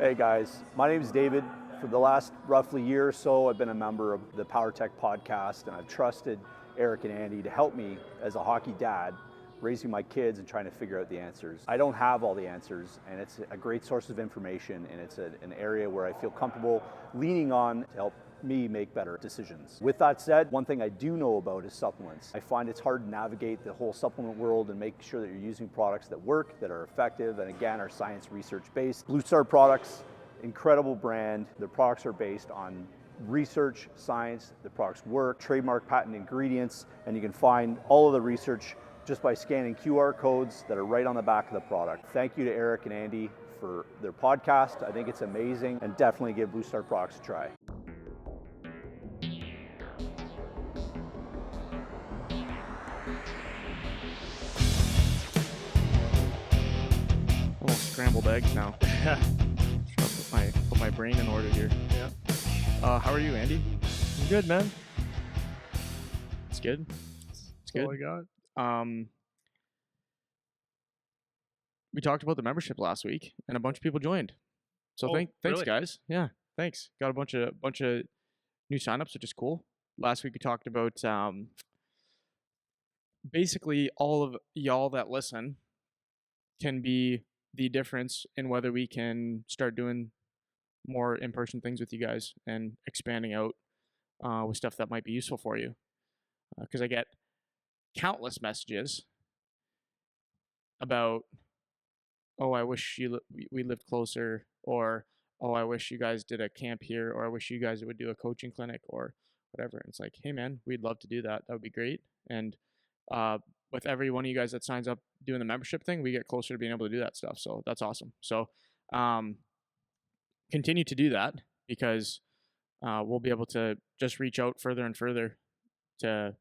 Hey guys, my name is David. For the last roughly year or so, I've been a member of the PowerTech podcast, and I've trusted Eric and Andy to help me as a hockey dad, raising my kids and trying to figure out the answers. I don't have all the answers, and it's a great source of information, and it's an area where I feel comfortable leaning on to help me make better decisions. With that said, one thing I do know about is supplements. I find it's hard to navigate the whole supplement world and make sure that you're using products that work, that are effective, and again, are science research based. Blue Star products, incredible brand. Their products are based on research, science, the products work, trademark patent ingredients, and you can find all of the research just by scanning QR codes that are right on the back of the product. Thank you to Eric and Andy for their podcast. I think it's amazing, and definitely give Blue Star products a try. Scrambled eggs now. Yeah. Put my brain in order here. Yeah. How are you, Andy? I'm good, man. It's good. It's good. All I got. We talked about the membership last week, and a bunch of people joined. So thanks, really? guys. Yeah, thanks. Got a bunch of new signups, which is cool. Last week we talked about basically all of y'all that listen can be the difference in whether we can start doing more in-person things with you guys and expanding out with stuff that might be useful for you. Because I get countless messages about, oh, I wish we lived closer, or oh, I wish you guys did a camp here, or I wish you guys would do a coaching clinic or whatever. And it's like, hey man, we'd love to do that. That would be great. And with every one of you guys that signs up doing the membership thing, we get closer to being able to do that stuff. So that's awesome. So continue to do that, because we'll be able to just reach out further and further to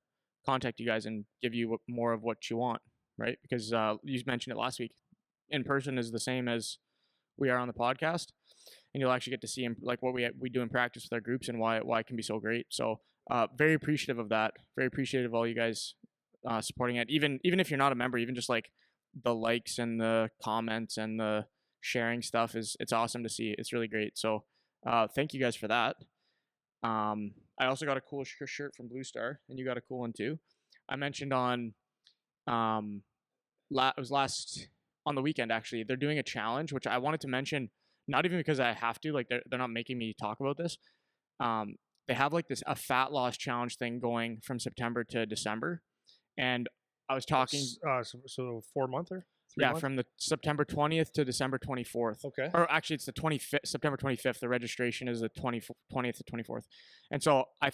contact you guys and give you more of what you want, right? Because you mentioned it last week. In person is the same as we are on the podcast, and you'll actually get to see like what we do in practice with our groups and why it can be so great. So very appreciative of that. Very appreciative of all you guys supporting it. Even if you're not a member, even just like the likes and the comments and the sharing stuff it's awesome to see. It's really great. So thank you guys for that. I also got a cool shirt from Blue Star, and you got a cool one too. I mentioned on it was last on the weekend, actually. They're doing a challenge, which I wanted to mention, not even because I have to, like they're not making me talk about this. They have like a fat loss challenge thing going from September to December. And I was talking. So 4 month or 3 yeah, month? from the September 20th to December 24th. Okay. Or actually, it's the 25th, September 25th. The registration is the 20th to 24th. And so I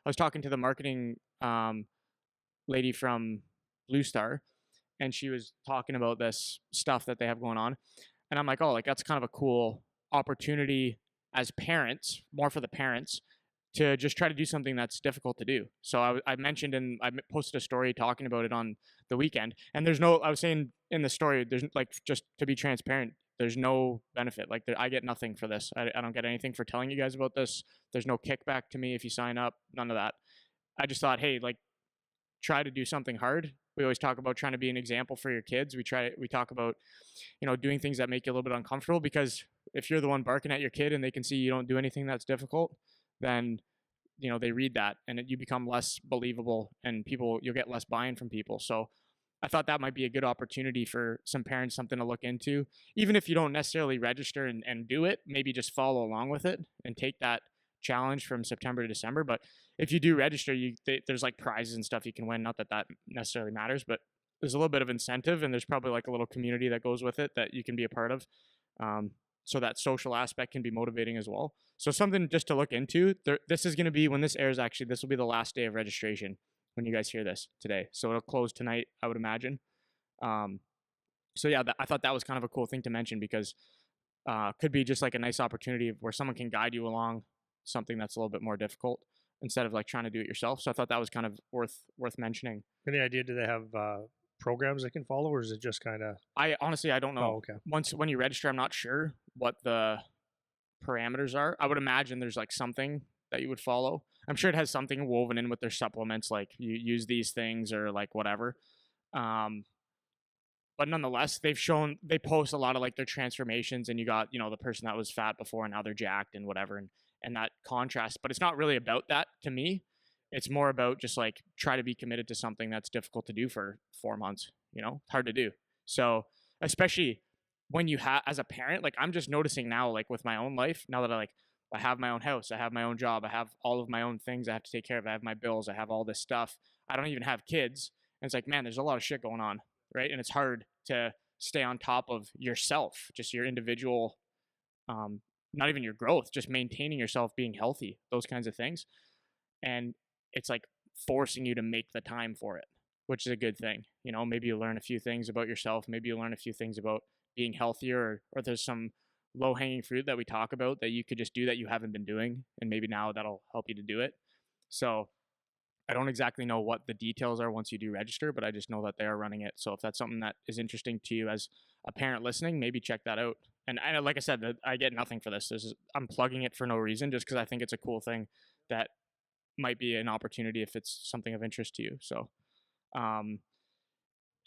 was talking to the marketing lady from Blue Star, and she was talking about this stuff that they have going on. And I'm like, oh, like that's kind of a cool opportunity as parents, more for the parents, to just try to do something that's difficult to do. So I mentioned, and I posted a story talking about it on the weekend. And I was saying in the story, there's like, just to be transparent, there's no benefit. Like I get nothing for this. I don't get anything for telling you guys about this. There's no kickback to me if you sign up, none of that. I just thought, hey, like try to do something hard. We always talk about trying to be an example for your kids. We talk about, doing things that make you a little bit uncomfortable, because if you're the one barking at your kid and they can see you don't do anything that's difficult, then they read that and you become less believable, and you'll get less buy-in from people. So I thought that might be a good opportunity for some parents, something to look into. Even if you don't necessarily register and do it, maybe just follow along with it and take that challenge from September to December. But if you do register, there's like prizes and stuff you can win. Not that necessarily matters, but there's a little bit of incentive, and there's probably like a little community that goes with it that you can be a part of. So that social aspect can be motivating as well. So something just to look into. This is going to be, when this airs, actually, this will be the last day of registration when you guys hear this today. So it'll close tonight, I would imagine. So yeah, I thought that was kind of a cool thing to mention, because could be just like a nice opportunity where someone can guide you along something that's a little bit more difficult instead of like trying to do it yourself. So I thought that was kind of worth mentioning. Any idea, do they have programs they can follow, or is it just kind of? I honestly, I don't know. Oh, okay. When you register, I'm not sure what the parameters are. I would imagine there's like something that you would follow. I'm sure it has something woven in with their supplements, like you use these things or like whatever. but nonetheless, they post a lot of like their transformations, and you got, the person that was fat before and now they're jacked and whatever, and that contrast. But it's not really about that to me. It's more about just like try to be committed to something that's difficult to do for 4 months. It's hard to do. So especially when you have, as a parent, like I'm just noticing now, like with my own life, now that I have my own house, I have my own job, I have all of my own things I have to take care of, I have my bills, I have all this stuff. I don't even have kids. And it's like, man, there's a lot of shit going on, right? And it's hard to stay on top of yourself, just your individual, not even your growth, just maintaining yourself, being healthy, those kinds of things. And it's like forcing you to make the time for it, which is a good thing. Maybe you learn a few things about yourself. Maybe you learn a few things about being healthier, or there's some low-hanging fruit that we talk about that you could just do that you haven't been doing, and maybe now that'll help you to do it. So I don't exactly know what the details are once you do register, but I just know that they are running it. So if that's something that is interesting to you as a parent listening, maybe check that out. And like I said, I get nothing for this. I'm plugging it for no reason, just because I think it's a cool thing that might be an opportunity if it's something of interest to you. So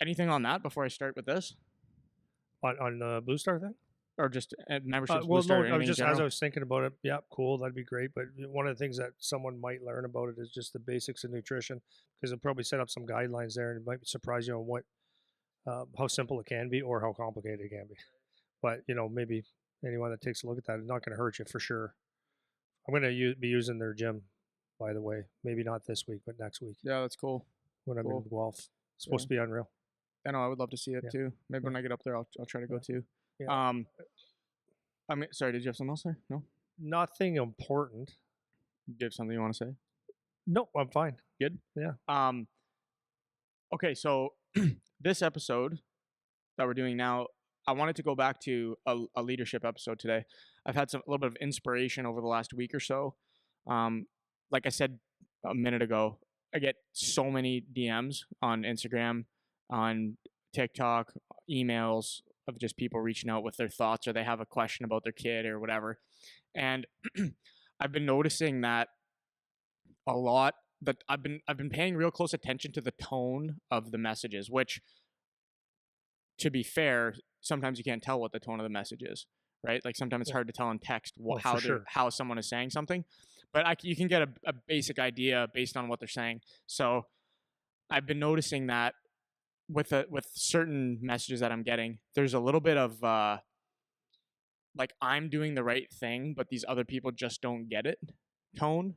anything on that before I start with this? On the Blue Star thing? Or just membership? Well, Blue Star, no, I was just, general? as I was thinking about it, yeah, cool, that'd be great. But one of the things that someone might learn about it is just the basics of nutrition, because they'll probably set up some guidelines there, and it might surprise you on what, how simple it can be or how complicated it can be. But, maybe anyone that takes a look at that is not going to hurt you for sure. I'm going to be using their gym, by the way. Maybe not this week, but next week. Yeah, that's cool. When I'm Cool. in Guelph. It's supposed to be unreal. I know, I would love to see it Yeah. too. Maybe when I get up there, I'll try to go too. Yeah. I mean, sorry, did you have something else there? No? Nothing important. Do you have something you want to say? No, I'm fine. Good? Yeah. Okay, so this episode that we're doing now, I wanted to go back to a leadership episode today. I've had a little bit of inspiration over the last week or so. Like I said a minute ago, I get so many DMs on Instagram, on TikTok, emails of just people reaching out with their thoughts, or they have a question about their kid or whatever. And I've been noticing that a lot, that I've been paying real close attention to the tone of the messages, which, to be fair, sometimes you can't tell what the tone of the message is, right? Like sometimes it's hard to tell in text how someone is saying something, but you can get a basic idea based on what they're saying. So I've been noticing that with certain messages that I'm getting, there's a little bit of like I'm doing the right thing, but these other people just don't get it tone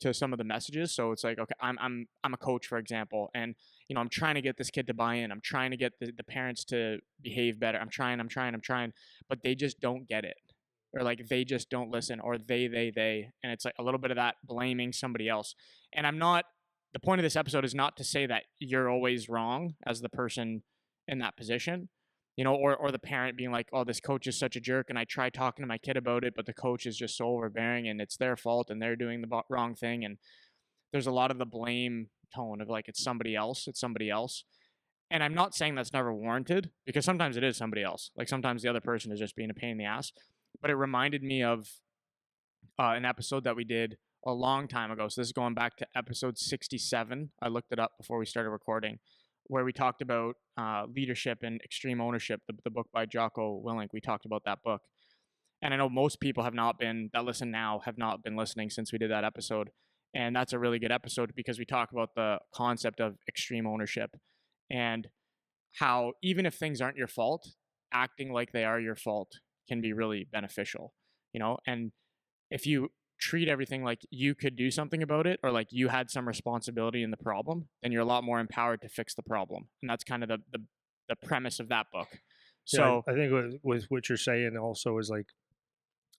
to some of the messages. So it's like, okay, I'm a coach, for example, and I'm trying to get this kid to buy in. I'm trying to get the parents to behave better. I'm trying, but they just don't get it, or like they just don't listen, or they, and it's like a little bit of that blaming somebody else. And the point of this episode is not to say that you're always wrong as the person in that position, or the parent being like, oh, this coach is such a jerk, and I tried talking to my kid about it, but the coach is just so overbearing, and it's their fault, and they're doing the wrong thing. And there's a lot of the blame tone of like, it's somebody else. And I'm not saying that's never warranted, because sometimes it is somebody else. Like sometimes the other person is just being a pain in the ass. But it reminded me of an episode that we did a long time ago. So this is going back to episode 67. I looked it up before we started recording, where we talked about leadership and extreme ownership, the book by Jocko Willink. We talked about that book. And I know most people that listen now have not been listening since we did that episode. And that's a really good episode, because we talk about the concept of extreme ownership and how even if things aren't your fault, acting like they are your fault can be really beneficial, and if you treat everything like you could do something about it, or like you had some responsibility in the problem, then you're a lot more empowered to fix the problem. And that's kind of the premise of that book. So I think with what you're saying also is like,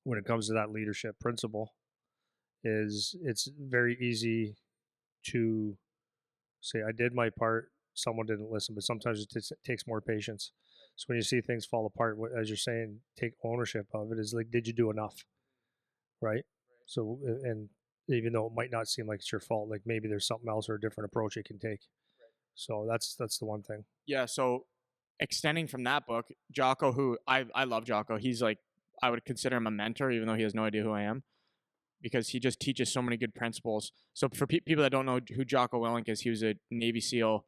when it comes to that leadership principle, is it's very easy to say, I did my part, someone didn't listen, but sometimes it takes more patience. So when you see things fall apart, as you're saying, take ownership of it. Is like, did you do enough? Right? So, and even though it might not seem like it's your fault, like maybe there's something else or a different approach you can take. So that's the one thing. Yeah. So extending from that book, Jocko, who I love Jocko. He's like, I would consider him a mentor, even though he has no idea who I am, because he just teaches so many good principles. So for people that don't know who Jocko Willink is, he was a Navy SEAL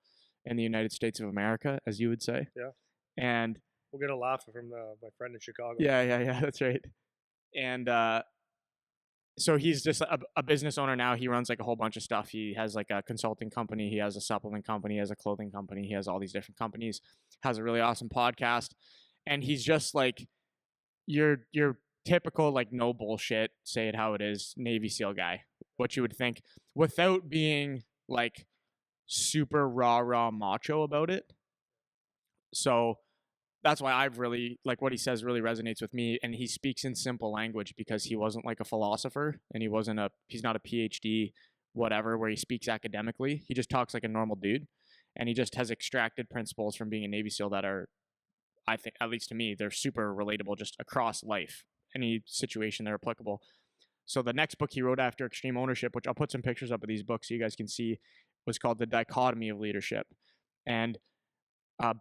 in the United States of America, as you would say. Yeah. And We'll get a laugh from my friend in Chicago. yeah, that's right. And so he's just a business owner now. He runs like a whole bunch of stuff. He has like a consulting company. He has a supplement company. He has a clothing company. He has all these different companies. Has a really awesome podcast. And he's just like your typical like no bullshit, say it how it is, Navy SEAL guy. What you would think, without being like super raw macho about it. So that's why I've really like what he says really resonates with me. And he speaks in simple language because he wasn't like a philosopher, and he's not a PhD, whatever, where he speaks academically. He just talks like a normal dude, and he just has extracted principles from being a Navy SEAL that are, I think, at least to me, they're super relatable just across life, any situation they're applicable. So the next book he wrote after Extreme Ownership, which I'll put some pictures up of these books so you guys can see, was called The Dichotomy of Leadership. And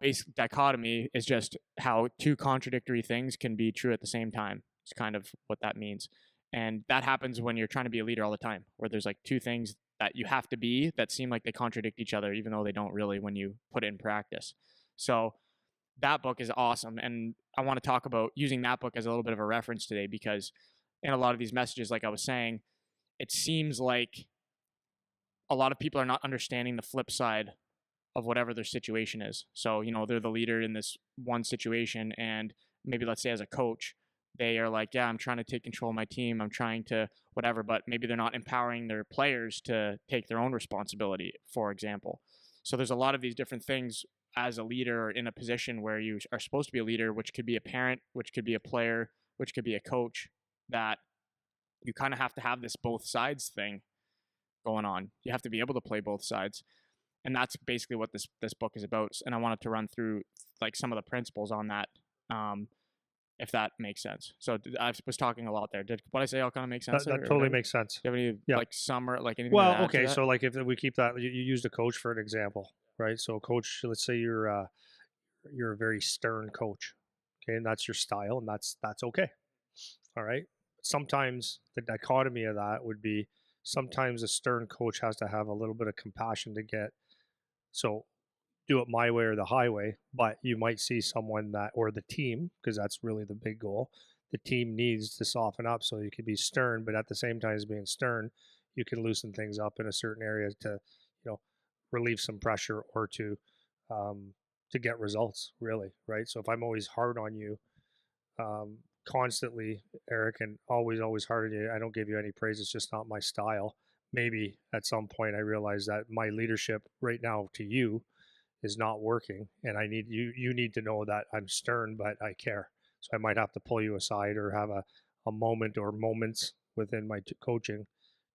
basic dichotomy is just how two contradictory things can be true at the same time. It's kind of what that means. And that happens when you're trying to be a leader all the time, where there's like two things that you have to be that seem like they contradict each other, even though they don't really when you put it in practice. So that book is awesome. And I want to talk about using that book as a little bit of a reference today, because in a lot of these messages, like I was saying, it seems like a lot of people are not understanding the flip side of whatever their situation is. So, they're the leader in this one situation, and maybe let's say as a coach, they are like, yeah, I'm trying to take control of my team. I'm trying to whatever, but maybe they're not empowering their players to take their own responsibility, for example. So there's a lot of these different things as a leader or in a position where you are supposed to be a leader, which could be a parent, which could be a player, which could be a coach, that you kind of have to have this both sides thing going on. You have to be able to play both sides. And that's basically what this book is about. And I wanted to run through like some of the principles on that, if that makes sense. So I was talking a lot there. Did what I say all kind of make sense? That totally makes sense. Do you have any like summer, like anything? Well, okay. So like if we keep that, you used a coach for an example, right? So coach, let's say you're a very stern coach, okay, and that's your style, and that's okay. All right. Sometimes the dichotomy of that would be sometimes a stern coach has to have a little bit of compassion to get. So do it my way or the highway, but you might see someone that, or the team, because that's really the big goal. The team needs to soften up, so you can be stern, but at the same time as being stern, you can loosen things up in a certain area to, relieve some pressure or to get results, really, right? So if I'm always hard on you, constantly, Eric, and always hard on you, I don't give you any praise. It's just not my style. Maybe at some point I realize that my leadership right now to you is not working, and I need you need to know that I'm stern, but I care. So I might have to pull you aside or have a moment or moments within my coaching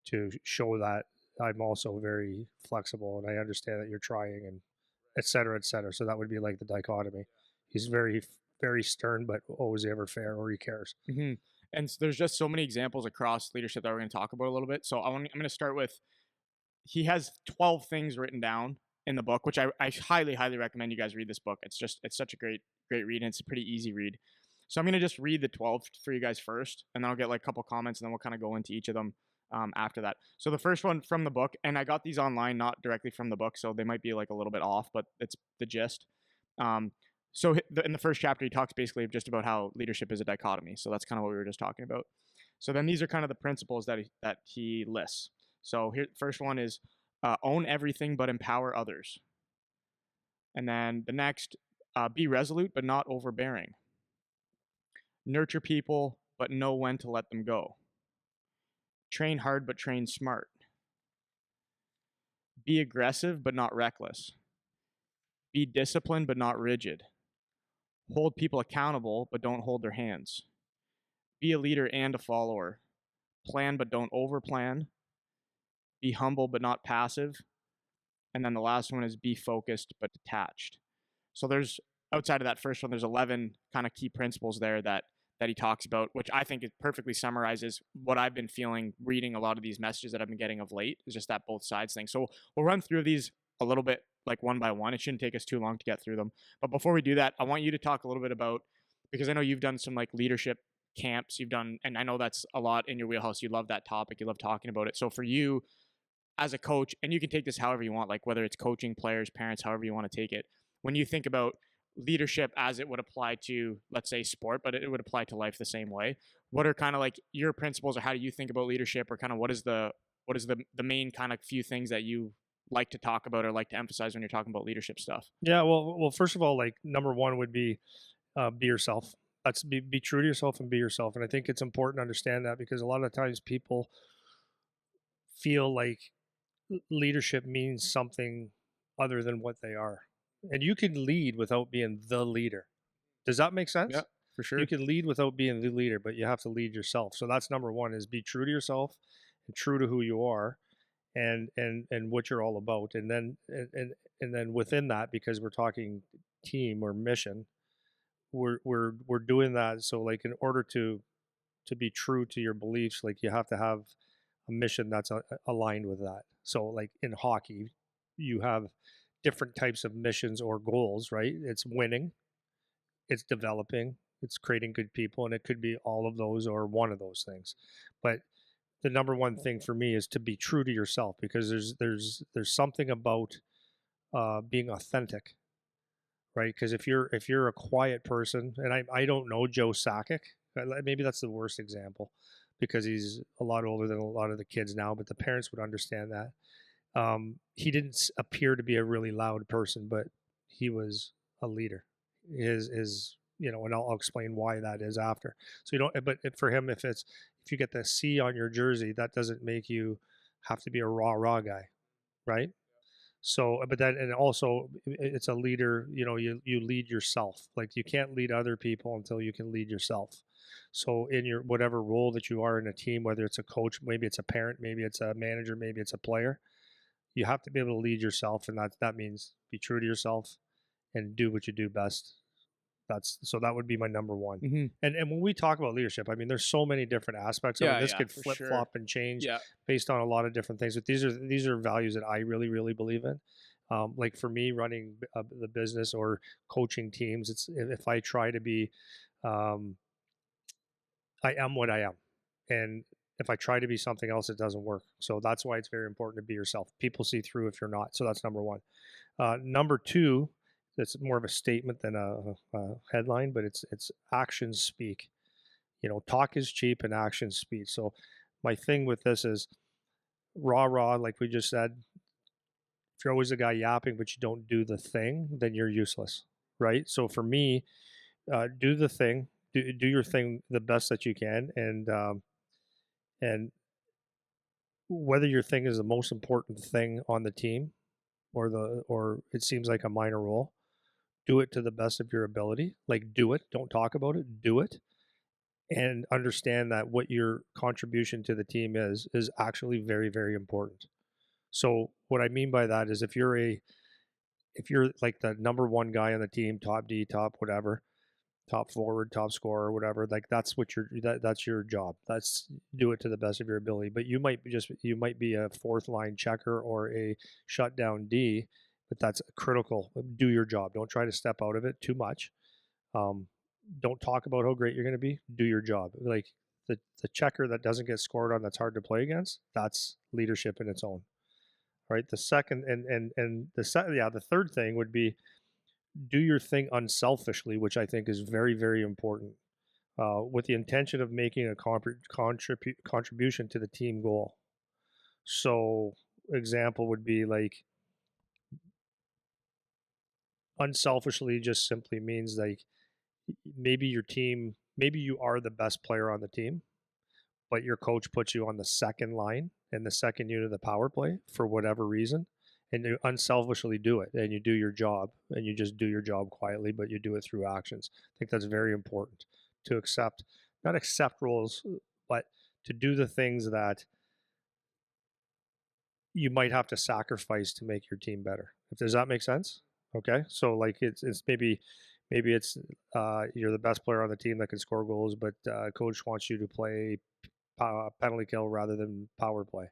to show that I'm also very flexible and I understand that you're trying, and et cetera, et cetera. So that would be like the dichotomy. He's very stern, but always ever fair, or he cares. Mm-hmm. And there's just so many examples across leadership that we're going to talk about a little bit. So I'm going to start with, he has 12 things written down in the book, which I highly recommend you guys read this book. It's such a great read, and it's a pretty easy read. So I'm going to just read the 12 for you guys first, and then I'll get like a couple comments, and then we'll kind of go into each of them after that. So the first one from the book, and I got these online, not directly from the book, so they might be like a little bit off, but it's the gist. So in the first chapter, he talks basically just about how leadership is a dichotomy. So that's kind of what we were just talking about. So then these are kind of the principles that he lists. So here, first one is own everything but empower others. And then the next, be resolute but not overbearing. Nurture people but know when to let them go. Train hard but train smart. Be aggressive but not reckless. Be disciplined but not rigid. Hold people accountable but don't hold their hands. Be a leader and a follower. Plan but don't overplan. Be humble but not passive. And then the last one is be focused but detached. So there's, outside of that first one, there's 11 kind of key principles there that he talks about, which I think it perfectly summarizes what I've been feeling reading a lot of these messages that I've been getting of late, is just that both sides thing. So we'll run through these a little bit like one by one. It shouldn't take us too long to get through them. But before we do that, I want you to talk a little bit about, because I know you've done some like leadership camps, and I know that's a lot in your wheelhouse. You love that topic. You love talking about it. So for you, as a coach, and you can take this however you want, like whether it's coaching players, parents, however you want to take it. When you think about leadership as it would apply to, let's say, sport, but it would apply to life the same way. What are kind of like your principles, or how do you think about leadership, or kind of what is the main kind of few things that you like to talk about or like to emphasize when you're talking about leadership stuff? Yeah, well, first of all, like number one would be yourself. That's be true to yourself and be yourself. And I think it's important to understand that, because a lot of times people feel like leadership means something other than what they are. And you can lead without being the leader. Does that make Yeah, sense? for sure. You can lead without being the leader, but you have to lead yourself. So that's number one, is be true to yourself and true to who you are, and what you're all about. And then within that, because we're talking team or mission, we're doing that. So like, in order to be true to your beliefs, like you have to have a mission that's aligned with that. So like in hockey, you have different types of missions or goals, right? It's winning, it's developing, it's creating good people, and it could be all of those or one of those things. But the number one thing for me is to be true to yourself, because there's something about being authentic, right? Because if you're a quiet person, and I don't know Joe Sakic, maybe that's the worst example, because he's a lot older than a lot of the kids now, but the parents would understand that. He didn't appear to be a really loud person, but he was a leader. His and I'll explain why that is after. So you don't, but for him, if you get the C on your jersey, that doesn't make you have to be a rah guy, right? So, but then, and also, it's a leader. You lead yourself. Like, you can't lead other people until you can lead yourself. So, in your whatever role that you are in a team, whether it's a coach, maybe it's a parent, maybe it's a manager, maybe it's a player, you have to be able to lead yourself, and that means be true to yourself and do what you do best. That would be my number one. Mm-hmm. And when we talk about leadership, I mean, there's so many different aspects of it. This could flip flop and change based on a lot of different things. But these are values that I really, really believe in. Like for me, running the business or coaching teams, it's if I try to be, um, I am what I am, and if I try to be something else, it doesn't work. So that's why it's very important to be yourself. People see through if you're not. So that's number one. Number two, it's more of a statement than a headline, but it's actions speak. Talk is cheap and actions speak. So my thing with this is rah, like we just said. If you're always a guy yapping but you don't do the thing, then you're useless, right? So for me, do the thing, do your thing the best that you can, and whether your thing is the most important thing on the team, or it seems like a minor role, do it to the best of your ability. Like, do it, don't talk about it, do it, and understand that what your contribution to the team is actually very, very important. So what I mean by that is, if you're like the number one guy on the team, top D, top whatever, top forward, top scorer, whatever, like that's what that's your job. That's Do it to the best of your ability. But you might be a fourth line checker or a shutdown D, but that's critical. Do your job. Don't try to step out of it too much. Um, don't talk about how great you're going to be. Do your job. Like the checker that doesn't get scored on, that's hard to play against. That's leadership in its own. Right. The second and the third thing would be, do your thing unselfishly, which I think is very, very important, with the intention of making a contribution to the team goal. So, example would be like, unselfishly just simply means like, maybe you are the best player on the team, but your coach puts you on the second line and the second unit of the power play for whatever reason, and you unselfishly do it, and you do your job, and you just do your job quietly, but you do it through actions. I think that's very important, to not accept roles, but to do the things that you might have to sacrifice to make your team better. Does that make sense? Okay, so like it's maybe it's you're the best player on the team that can score goals, but coach wants you to play penalty kill rather than power play.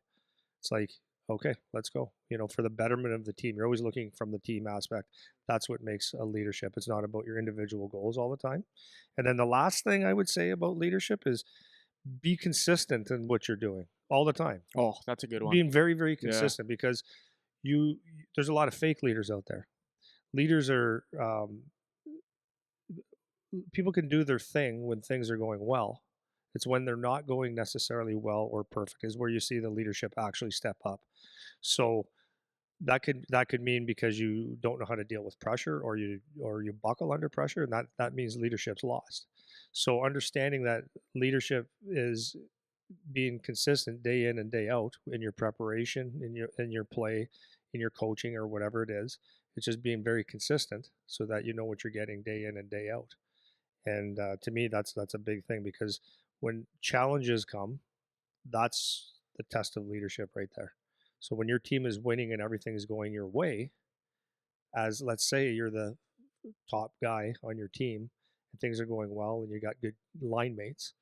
It's like, okay, let's go. For the betterment of the team. You're always looking from the team aspect. That's what makes a leadership. It's not about your individual goals all the time. And then the last thing I would say about leadership is, be consistent in what you're doing all the time. Oh, that's a good one. Being very, very Yeah. consistent, because there's a lot of fake leaders out there. Leaders are people can do their thing when things are going well. It's when they're not going necessarily well or perfect is where you see the leadership actually step up. So that could mean because you don't know how to deal with pressure, or you buckle under pressure, and that means leadership's lost. So understanding that leadership is being consistent day in and day out in your preparation, in your play, in your coaching, or whatever it is. It's just being very consistent so that you know what you're getting day in and day out. And to me, that's a big thing, because when challenges come, that's the test of leadership right there. So when your team is winning and everything is going your way, as let's say you're the top guy on your team and things are going well and you got good line mates,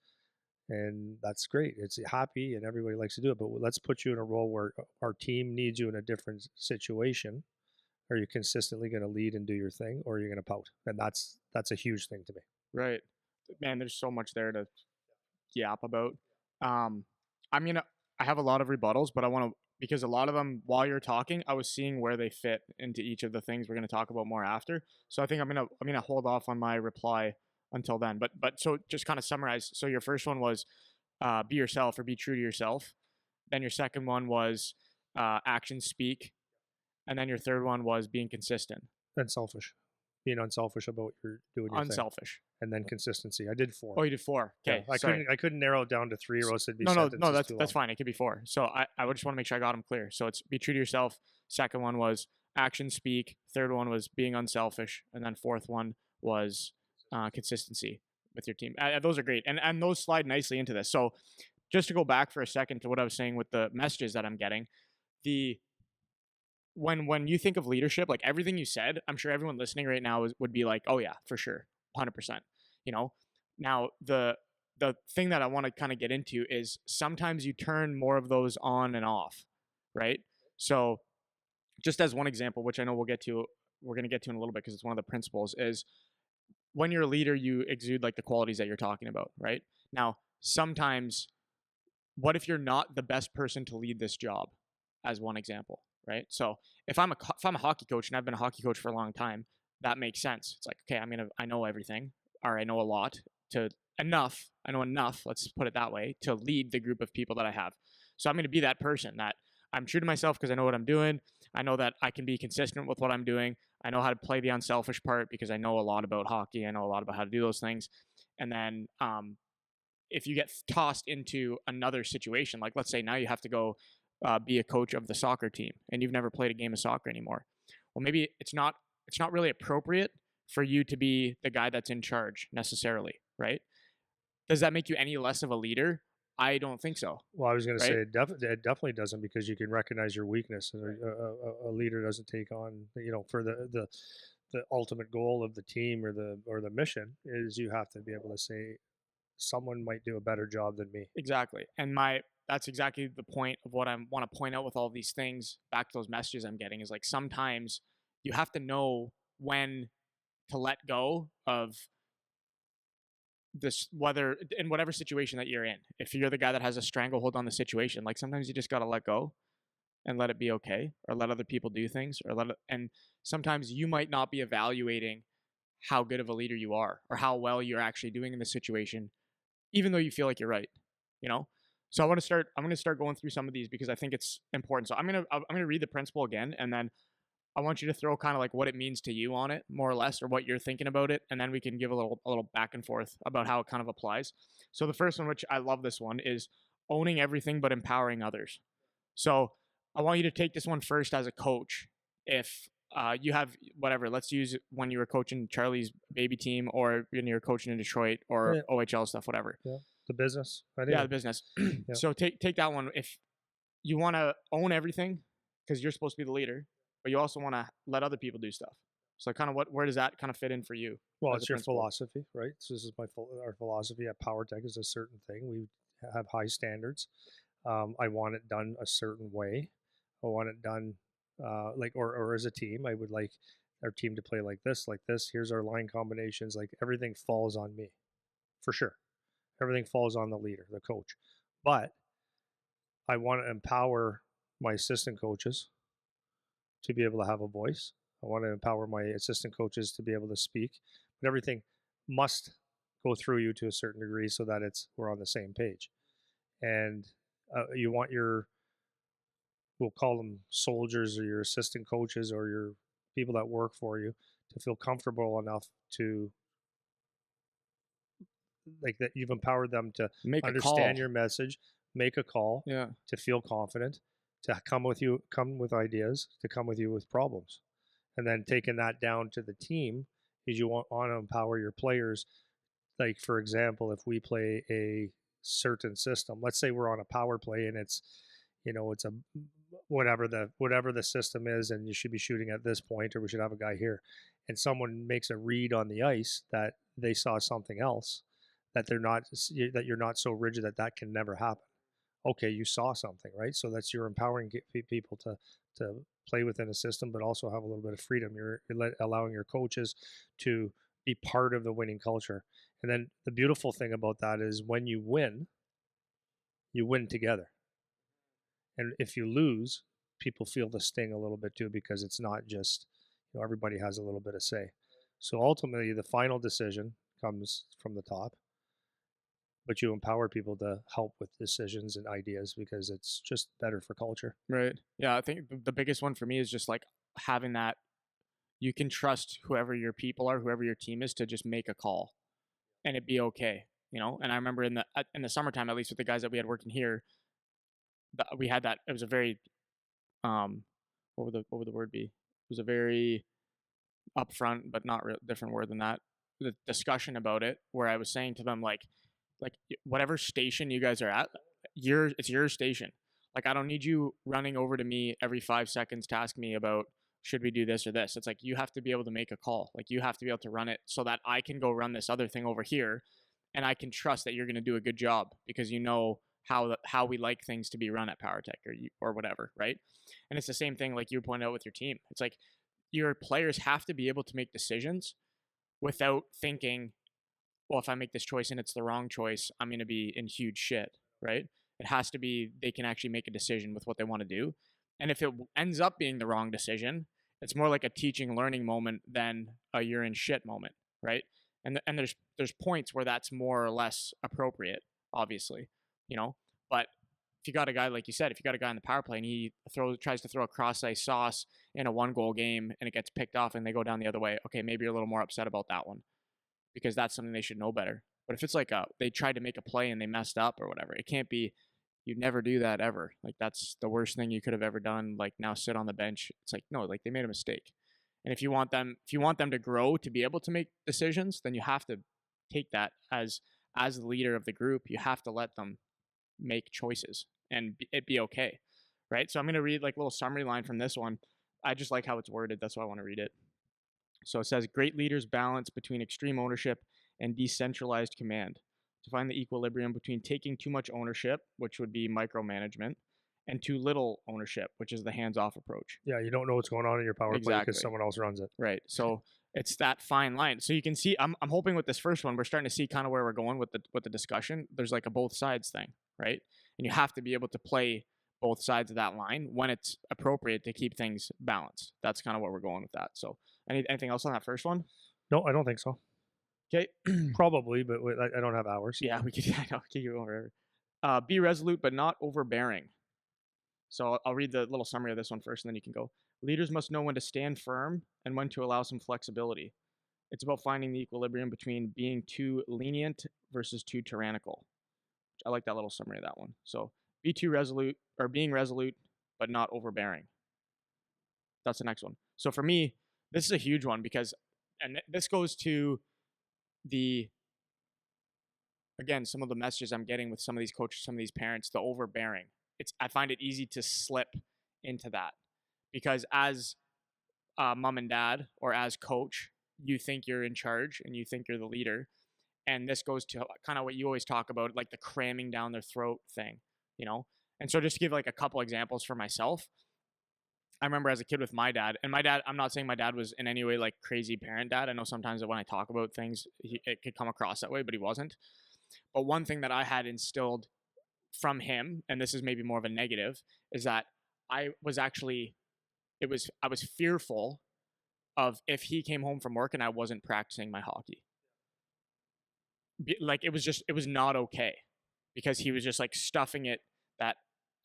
and that's great. It's happy and everybody likes to do it. But let's put you in a role where our team needs you in a different situation. Are you consistently going to lead and do your thing, or are you going to pout? And that's a huge thing to me. Right. Man, there's so much there to yap about. Um, I'm gonna. I have a lot of rebuttals, but I want to, because a lot of them, while you're talking, I was seeing where they fit into each of the things we're gonna talk about more after. So I think I'm gonna hold off on my reply until then. But so just kind of summarize. So your first one was be yourself, or be true to yourself. Then your second one was actions speak, and then your third one was being consistent. Unselfish, being unselfish about what you're doing your thing. Unselfish. And then consistency. I did 4. Oh, you did 4. Okay, Yeah, I couldn't narrow it down to 3, or else it'd be no, sentences that's too that's long. fine. It could be 4. So I would just want to make sure I got them clear. So it's be true to yourself. Second one was action speak. Third one was being unselfish, and then fourth one was consistency with your team. Those are great, and those slide nicely into this. So just to go back for a second to what I was saying with the messages that I'm getting, the when you think of leadership, like everything you said, I'm sure everyone listening right now would be like, oh yeah, for sure, 100%. You know, now the thing that I want to kind of get into is sometimes you turn more of those on and off, right? So just as one example, which I know we're going to get to in a little bit because it's one of the principles, is when you're a leader, you exude like the qualities that you're talking about, right? Now, sometimes, what if you're not the best person to lead this job, as one example, right? So if I'm a hockey coach and I've been a hockey coach for a long time, that makes sense. It's like, okay, I know everything, or I know a lot to enough. I know enough, let's put it that way, to lead the group of people that I have. So I'm going to be that person that I'm true to myself because I know what I'm doing. I know that I can be consistent with what I'm doing. I know how to play the unselfish part because I know a lot about hockey. I know a lot about how to do those things. And then if you get tossed into another situation, like let's say now you have to go be a coach of the soccer team and you've never played a game of soccer anymore. Well, maybe it's not really appropriate for you to be the guy that's in charge necessarily, right? Does that make you any less of a leader? I don't think so. Well, I was going to Right? say it definitely doesn't, because you can recognize your weakness, and a leader doesn't take on, for the ultimate goal of the team or the mission is you have to be able to say someone might do a better job than me. Exactly. And that's exactly the point of what I want to point out with all these things, back to those messages I'm getting, is like sometimes you have to know when to let go of this, whether in whatever situation that you're in. If you're the guy that has a stranglehold on the situation, like sometimes you just got to let go and let it be okay, or let other people do things, and sometimes you might not be evaluating how good of a leader you are or how well you're actually doing in the situation, even though you feel like you're right, you know? So I'm going to start going through some of these because I think it's important. So I'm going to read the principle again, and then I want you to throw kind of like what it means to you on it, more or less, or what you're thinking about it, and then we can give a little back and forth about how it kind of applies. So the first one, which I love this one, is owning everything but empowering others. So I want you to take this one first as a coach. If you have whatever, let's use when you were coaching Charlie's baby team, or when you were coaching in Detroit, or Yeah. OHL stuff, whatever. Yeah, the business. Yeah, the business. Yeah. So take that one. If you want to own everything because you're supposed to be the leader, but you also want to let other people do stuff. So kind of where does that kind of fit in for you? Well, as a it's your principal? philosophy, right? So this is our philosophy at PowerTech is a certain thing. We have high standards. I want it done a certain way. I want it done or as a team. I would like our team to play like this, like this. Here's our line combinations. Like everything falls on me, for sure. Everything falls on the leader, the coach. But I want to empower my assistant coaches to be able to have a voice. I want to empower my assistant coaches to be able to speak. But everything must go through you to a certain degree so that we're on the same page. And you want we'll call them soldiers, or your assistant coaches, or your people that work for you, to feel comfortable enough to, like, that you've empowered them to Make a call. understand your message, make a call, Yeah. to feel confident, to come with ideas, to come with you with problems. And then taking that down to the team is you want to empower your players. Like, for example, if we play a certain system, let's say we're on a power play and it's a whatever the system is, and you should be shooting at this point, or we should have a guy here, and someone makes a read on the ice that they saw something else, that you're not so rigid that can never happen. Okay, you saw something, right? So that's, you're empowering people to play within a system, but also have a little bit of freedom. You're allowing your coaches to be part of the winning culture. And then the beautiful thing about that is, when you win together. And if you lose, people feel the sting a little bit too, because it's not just, everybody has a little bit of say. So ultimately, the final decision comes from the top, but you empower people to help with decisions and ideas, because it's just better for culture. Right. Yeah. I think the biggest one for me is just like having that you can trust whoever your people are, whoever your team is, to just make a call and it be okay. And I remember in the summertime, at least with the guys that we had working here, we had that. It was a very, what would the word be? It was a very upfront, but not different word than that. The discussion about it, where I was saying to them, like whatever station you guys are at, it's your station. Like, I don't need you running over to me every 5 seconds to ask me about, should we do this or this? It's like, you have to be able to make a call. Like, you have to be able to run it so that I can go run this other thing over here, and I can trust that you're going to do a good job, because how we like things to be run at PowerTech or whatever, right? And it's the same thing, like you pointed out, with your team. It's like, your players have to be able to make decisions without thinking, well, if I make this choice and it's the wrong choice, I'm going to be in huge shit, right? It has to be, they can actually make a decision with what they want to do. And if it ends up being the wrong decision, it's more like a teaching, learning moment than a you're in shit moment, right? And there's points where that's more or less appropriate, obviously, but if you got a guy, like you said, if you got a guy in the power play and he tries to throw a cross-ice sauce in a 1-goal game and it gets picked off and they go down the other way, okay, maybe you're a little more upset about that one, because that's something they should know better. But if it's like they tried to make a play and they messed up or whatever, it can't be, you'd never do that ever. Like, that's the worst thing you could have ever done. Like, now sit on the bench. It's like, no, like, they made a mistake. And if you want them to grow, to be able to make decisions, then you have to take that as the leader of the group. You have to let them make choices and it be okay, right? So I'm going to read like a little summary line from this one. I just like how it's worded. That's why I want to read it. So it says, great leaders balance between extreme ownership and decentralized command to find the equilibrium between taking too much ownership, which would be micromanagement, and too little ownership, which is the hands-off approach. Yeah, you don't know what's going on in your power play because someone else runs it. Right. So it's that fine line. So you can see, I'm hoping with this first one, we're starting to see kind of where we're going with the discussion. There's like a both sides thing, right? And you have to be able to play both sides of that line when it's appropriate to keep things balanced. That's kind of where we're going with that. So anything else on that first one? No, I don't think so. Okay. Probably, but I don't have hours. Yeah, we could. I know, keep going forever. Be resolute, but not overbearing. So I'll read the little summary of this one first, and then you can go. Leaders must know when to stand firm and when to allow some flexibility. It's about finding the equilibrium between being too lenient versus too tyrannical. I like that little summary of that one. So be too resolute, or being resolute, but not overbearing. That's the next one. So for me, this is a huge one because, and this goes to again, some of the messages I'm getting with some of these coaches, some of these parents, the overbearing. I find it easy to slip into that because as mom and dad or as coach, you think you're in charge and you think you're the leader. And this goes to kind of what you always talk about, like the cramming down their throat thing, And so just to give like a couple examples for myself, I remember as a kid with my dad, and my dad, I'm not saying my dad was in any way like crazy parent dad. I know sometimes that when I talk about things, it could come across that way, but he wasn't. But one thing that I had instilled from him, and this is maybe more of a negative, is that I was fearful of if he came home from work and I wasn't practicing my hockey. Like it was not okay, because he was just like stuffing it that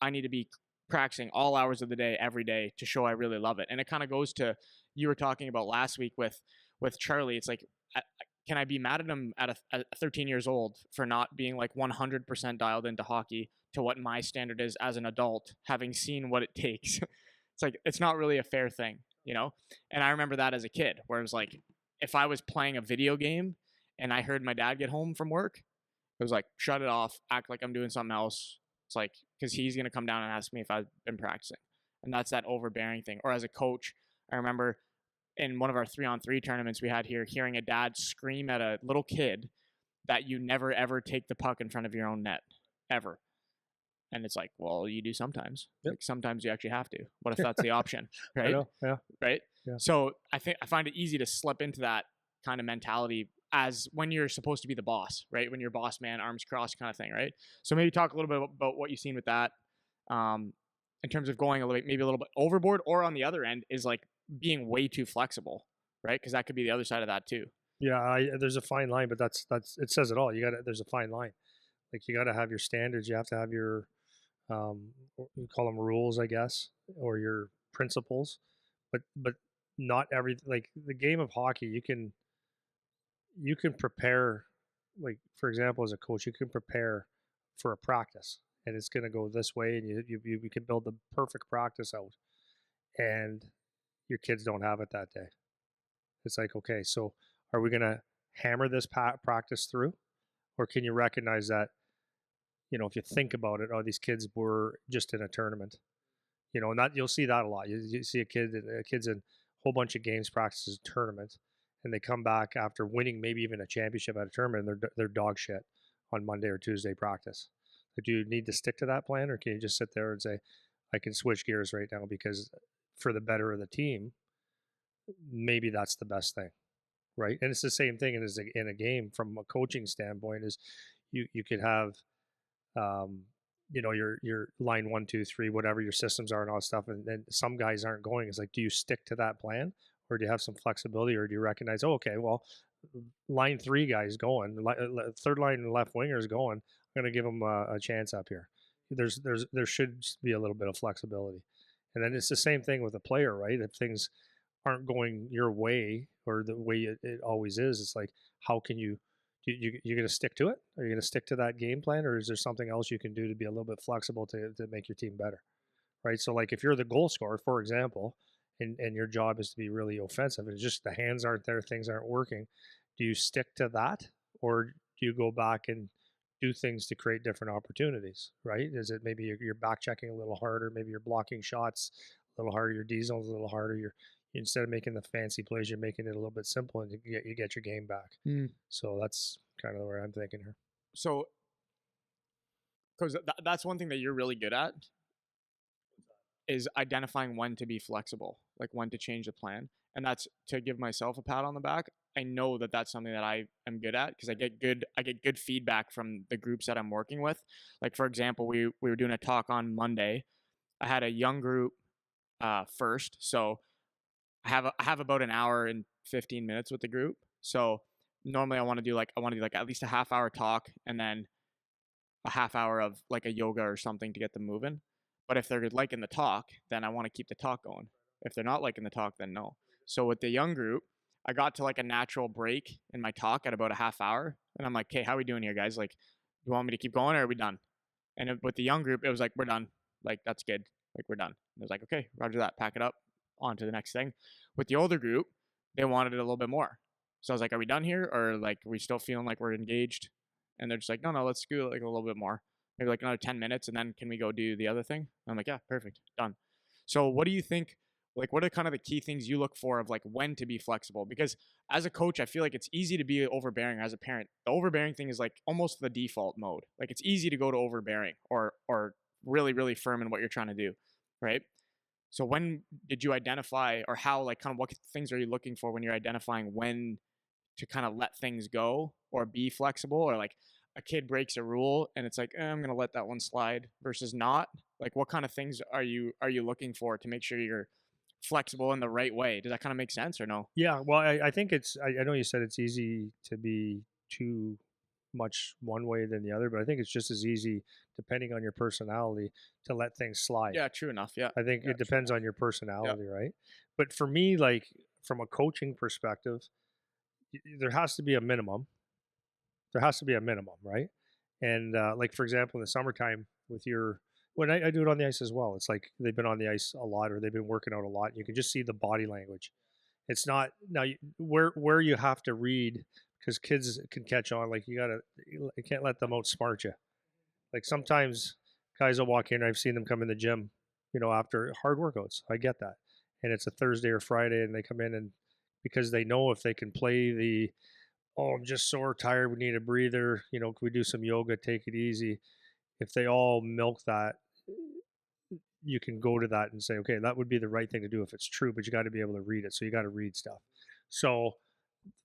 I need to be practicing all hours of the day, every day, to show I really love it. And it kind of goes to, you were talking about last week with Charlie. It's like, can I be mad at him at 13 years old for not being like 100% dialed into hockey to what my standard is as an adult, having seen what it takes? It's like, it's not really a fair thing, you know? And I remember that as a kid, where it was like, if I was playing a video game and I heard my dad get home from work, it was like, shut it off, act like I'm doing something else. It's like, because he's going to come down and ask me if I've been practicing. And that's that overbearing thing. Or as a coach, I remember in one of our 3-on-3 tournaments we had here, hearing a dad scream at a little kid that you never, ever take the puck in front of your own net, ever. And it's like, well, you do sometimes. Yep. Like sometimes you actually have to. What if that's the option, right? I know, yeah. Right? Yeah. So I find it easy to slip into that kind of mentality as when you're supposed to be the boss, right? When you're boss man, arms crossed kind of thing, right? So maybe talk a little bit about what you've seen with that, in terms of going maybe a little bit overboard, or on the other end is like being way too flexible, right? Because that could be the other side of that too. Yeah, there's a fine line, but that's it says it all. There's a fine line. Like you got to have your standards. You have to have your you call them rules, I guess, or your principles. But not every, like the game of hockey, you can prepare. Like for example, as a coach, you can prepare for a practice, and it's going to go this way, and you can build the perfect practice out, and your kids don't have it that day. It's like, okay, so are we going to hammer this practice through, or can you recognize that, you know, if you think about it, oh, these kids were just in a tournament, you know, and that you'll see that a lot. You see kids in a whole bunch of games, practices, tournaments, and they come back after winning maybe even a championship at a tournament, and they're dog shit on Monday or Tuesday practice. Do you need to stick to that plan, or can you just sit there and say, I can switch gears right now because for the better of the team, maybe that's the best thing, right? And it's the same thing in a game from a coaching standpoint. Is you could have, you know, your line 1, 2, 3, whatever your systems are and all that stuff, and then some guys aren't going. It's like, do you stick to that plan, or do you have some flexibility, or do you recognize, oh, okay, well, line 3 guys going, third line left winger is going, I'm going to give them a chance up here. There should be a little bit of flexibility. And then it's the same thing with a player, right? If things aren't going your way or the way it always is, it's like, how can you're going to stick to it? Are you going to stick to that game plan, or is there something else you can do to be a little bit flexible to make your team better, right? So like if you're the goal scorer, for example, and your job is to be really offensive, and it's just the hands aren't there, things aren't working, do you stick to that, or do you go back and do things to create different opportunities, right? Is it maybe you're back checking a little harder, maybe you're blocking shots a little harder, your diesel's a little harder, instead of making the fancy plays, you're making it a little bit simple, and you get your game back. So that's kind of where I'm thinking here. So, because that's one thing that you're really good at, is identifying when to be flexible, like when to change the plan. And that's to give myself a pat on the back. I know that that's something that I am good at, because I get good feedback from the groups that I'm working with. Like for example, we were doing a talk on Monday. I had a young group first, so I have about an hour and 15 minutes with the group. So normally I want to do like at least a half hour talk, and then a half hour of like a yoga or something to get them moving. But if they're liking the talk, then I want to keep the talk going. If they're not liking the talk, then no. So with the young group, I got to like a natural break in my talk at about a half hour. And I'm like, okay, how are we doing here, guys? Like, you want me to keep going, or are we done? And with the young group, it was like, we're done. Like, that's good. Like, we're done. And I was like, okay, roger that. Pack it up. On to the next thing. With the older group, they wanted it a little bit more. So I was like, are we done here? Or like, are we still feeling like we're engaged? And they're just like, no, let's do like a little bit more. Maybe like another 10 minutes, and then can we go do the other thing? And I'm like, yeah, perfect, done. So what do you think, like, what are kind of the key things you look for of like when to be flexible? Because as a coach, I feel like it's easy to be overbearing. As a parent, the overbearing thing is like almost the default mode. Like it's easy to go to overbearing or really, really firm in what you're trying to do, right? So when did you identify, or how, like kind of what things are you looking for when you're identifying when to kind of let things go or be flexible? Or like, a kid breaks a rule and it's like, I'm going to let that one slide versus not? Like, what kind of things are you looking for to make sure you're flexible in the right way? Does that kind of make sense or no? Yeah, well, I think I know you said it's easy to be too much one way than the other, but I think it's just as easy, depending on your personality, to let things slide. Yeah, true enough. Yeah. I think Yeah, it true depends enough. on your personality, right? But for me, like from a coaching perspective, there has to be a minimum. There has to be a minimum, right? And like for example, in the summertime, with your when I do it on the ice as well, it's like they've been on the ice a lot or they've been working out a lot. And you can just see the body language. It's not now where you have to read because kids can catch on. Like you can't let them outsmart you. Like sometimes guys will walk in. I've seen them come in the gym, after hard workouts. I get that, and it's a Thursday or Friday, and they come in and because they know if they can play the I'm just sore, tired, we need a breather. Can we do some yoga? Take it easy. If they all milk that, you can go to that and say, okay, that would be the right thing to do if it's true, but you got to be able to read it. So you got to read stuff. So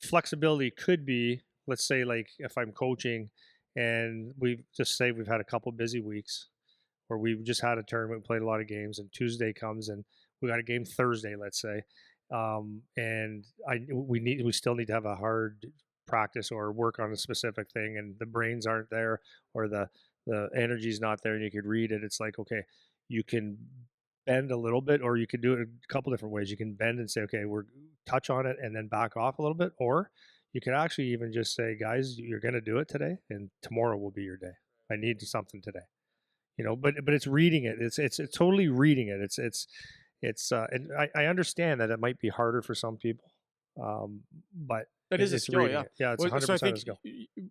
flexibility could be, let's say, like if I'm coaching and we've had a couple busy weeks or we've just had a tournament, played a lot of games, and Tuesday comes and we got a game Thursday, let's say, and we still need to have a hard practice or work on a specific thing, and the brains aren't there or the energy's not there, and you could read it. It's like, okay, you can bend a little bit, or you could do it a couple different ways. You can bend and say, okay, we're touch on it and then back off a little bit, or you could actually even just say, guys, you're going to do it today, and tomorrow will be your day. I need something today, but it's reading it. It's totally reading it. And I understand that it might be harder for some people, but That is a skill, yeah. Yeah, it's 100% So I think a skill.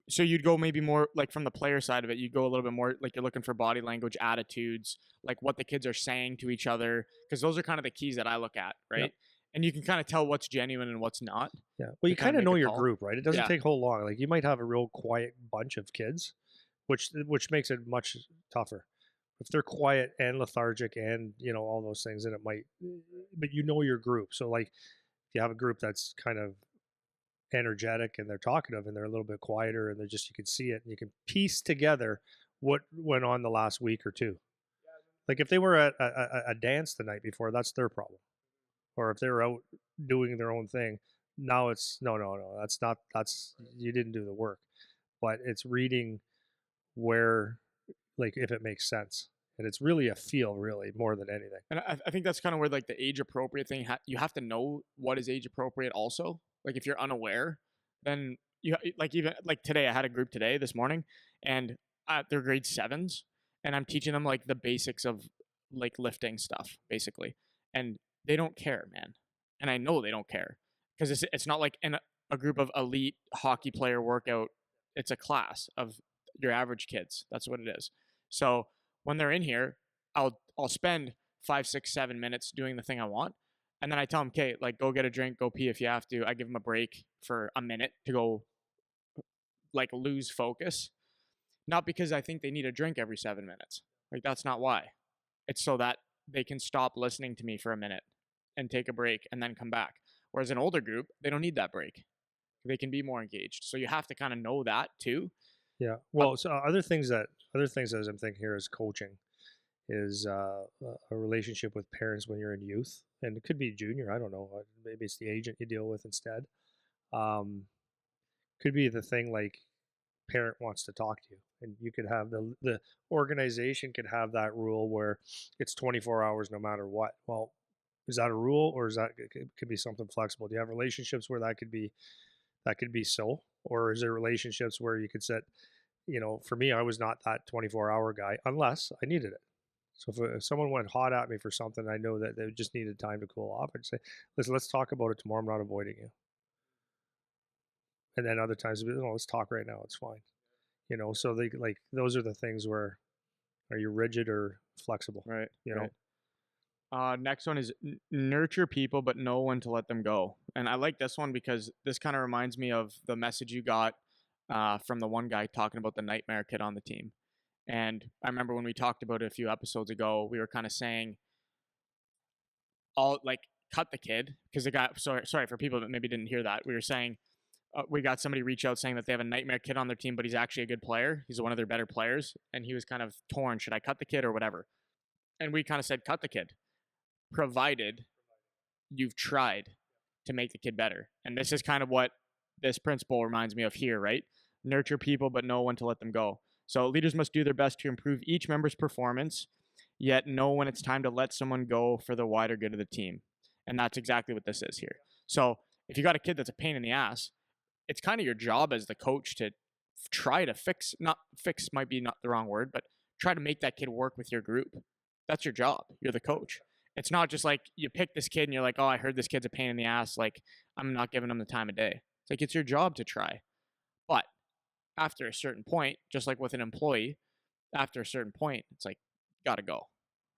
so you'd go maybe more like from the player side of it, you'd go a little bit more like you're looking for body language, attitudes, like what the kids are saying to each other, because those are kind of the keys that I look at, right? Yep. And you can kind of tell what's genuine and what's not. Yeah, well, you kind kind of of know make a your call. group, right? It doesn't Yeah. take whole long. Like you might have a real quiet bunch of kids, which makes it much tougher. If they're quiet and lethargic and all those things, then it might. But your group, so like if you have a group that's kind of energetic and they're talkative and they're a little bit quieter and they're just you can see it and you can piece together what went on the last week or two. Like if they were at a dance the night before, that's their problem. Or if they were out doing their own thing, now it's no, that's you didn't do the work. But it's reading where, like, if it makes sense. And it's really a feel, really, more than anything. And I think that's kind of where like the age appropriate thing, you have to know what is age appropriate also. Like if you're unaware, then you like even like today, I had a group today this morning and they're grade 7s and I'm teaching them like the basics of like lifting stuff basically. And they don't care, man. And I know they don't care because it's not like in a group of elite hockey player workout. It's a class of your average kids. That's what it is. So when they're in here, I'll spend 5, 6, 7 minutes doing the thing I want. And then I tell them, okay, like go get a drink, go pee if you have to. I give them a break for a minute to go like lose focus. Not because I think they need a drink every 7 minutes. Like that's not why. It's so that they can stop listening to me for a minute and take a break and then come back. Whereas an older group, they don't need that break. They can be more engaged. So you have to kind of know that too. Yeah. Well, so other things as I'm thinking here is coaching is a relationship with parents when you're in youth, and it could be junior. I don't know. Maybe it's the agent you deal with instead. Could be the thing like parent wants to talk to you, and you could have the organization could have that rule where it's 24 hours no matter what. Well, is that a rule, or is that could be something flexible? Do you have relationships where that could be so, or is there relationships where you could set, for me, I was not that 24-hour guy unless I needed it. So if someone went hot at me for something, I know that they just needed time to cool off. I'd say, listen, let's talk about it tomorrow. I'm not avoiding you. And then other times, no, let's talk right now. It's fine. So they like those are the things where are you rigid or flexible? Right. Right. Next one is nurture people, but know when to let them go. And I like this one because this kind of reminds me of the message you got from the one guy talking about the nightmare kid on the team. And I remember when we talked about it a few episodes ago, we were kind of saying cut the kid because the guy, sorry for people that maybe didn't hear that. We were saying we got somebody reach out saying that they have a nightmare kid on their team, but he's actually a good player. He's one of their better players. And he was kind of torn. Should I cut the kid or whatever? And we kind of said, cut the kid, provided you've tried to make the kid better. And this is kind of what this principle reminds me of here, right? Nurture people, but know when to let them go. So leaders must do their best to improve each member's performance, yet know when it's time to let someone go for the wider good of the team. And that's exactly what this is here. So if you got a kid that's a pain in the ass, it's kind of your job as the coach to try to not fix might be not the wrong word, but try to make that kid work with your group. That's your job. You're the coach. It's not just like you pick this kid and you're like, oh, I heard this kid's a pain in the ass. Like, I'm not giving him the time of day. It's like, it's your job to try. But after a certain point, just like with an employee, after a certain point, it's like, you got to go,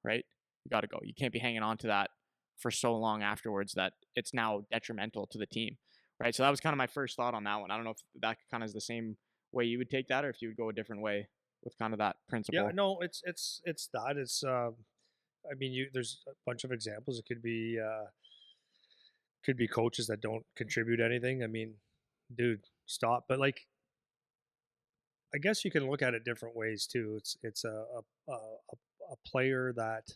right? You got to go. You can't be hanging on to that for so long afterwards that it's now detrimental to the team, right? So that was kind of my first thought on that one. I don't know if that kind of is the same way you would take that, or if you would go a different way with kind of that principle. Yeah, no, it's that. It's I mean, there's a bunch of examples. It could be coaches that don't contribute anything. I mean, dude, stop. But like, I guess you can look at it different ways too. It's a player that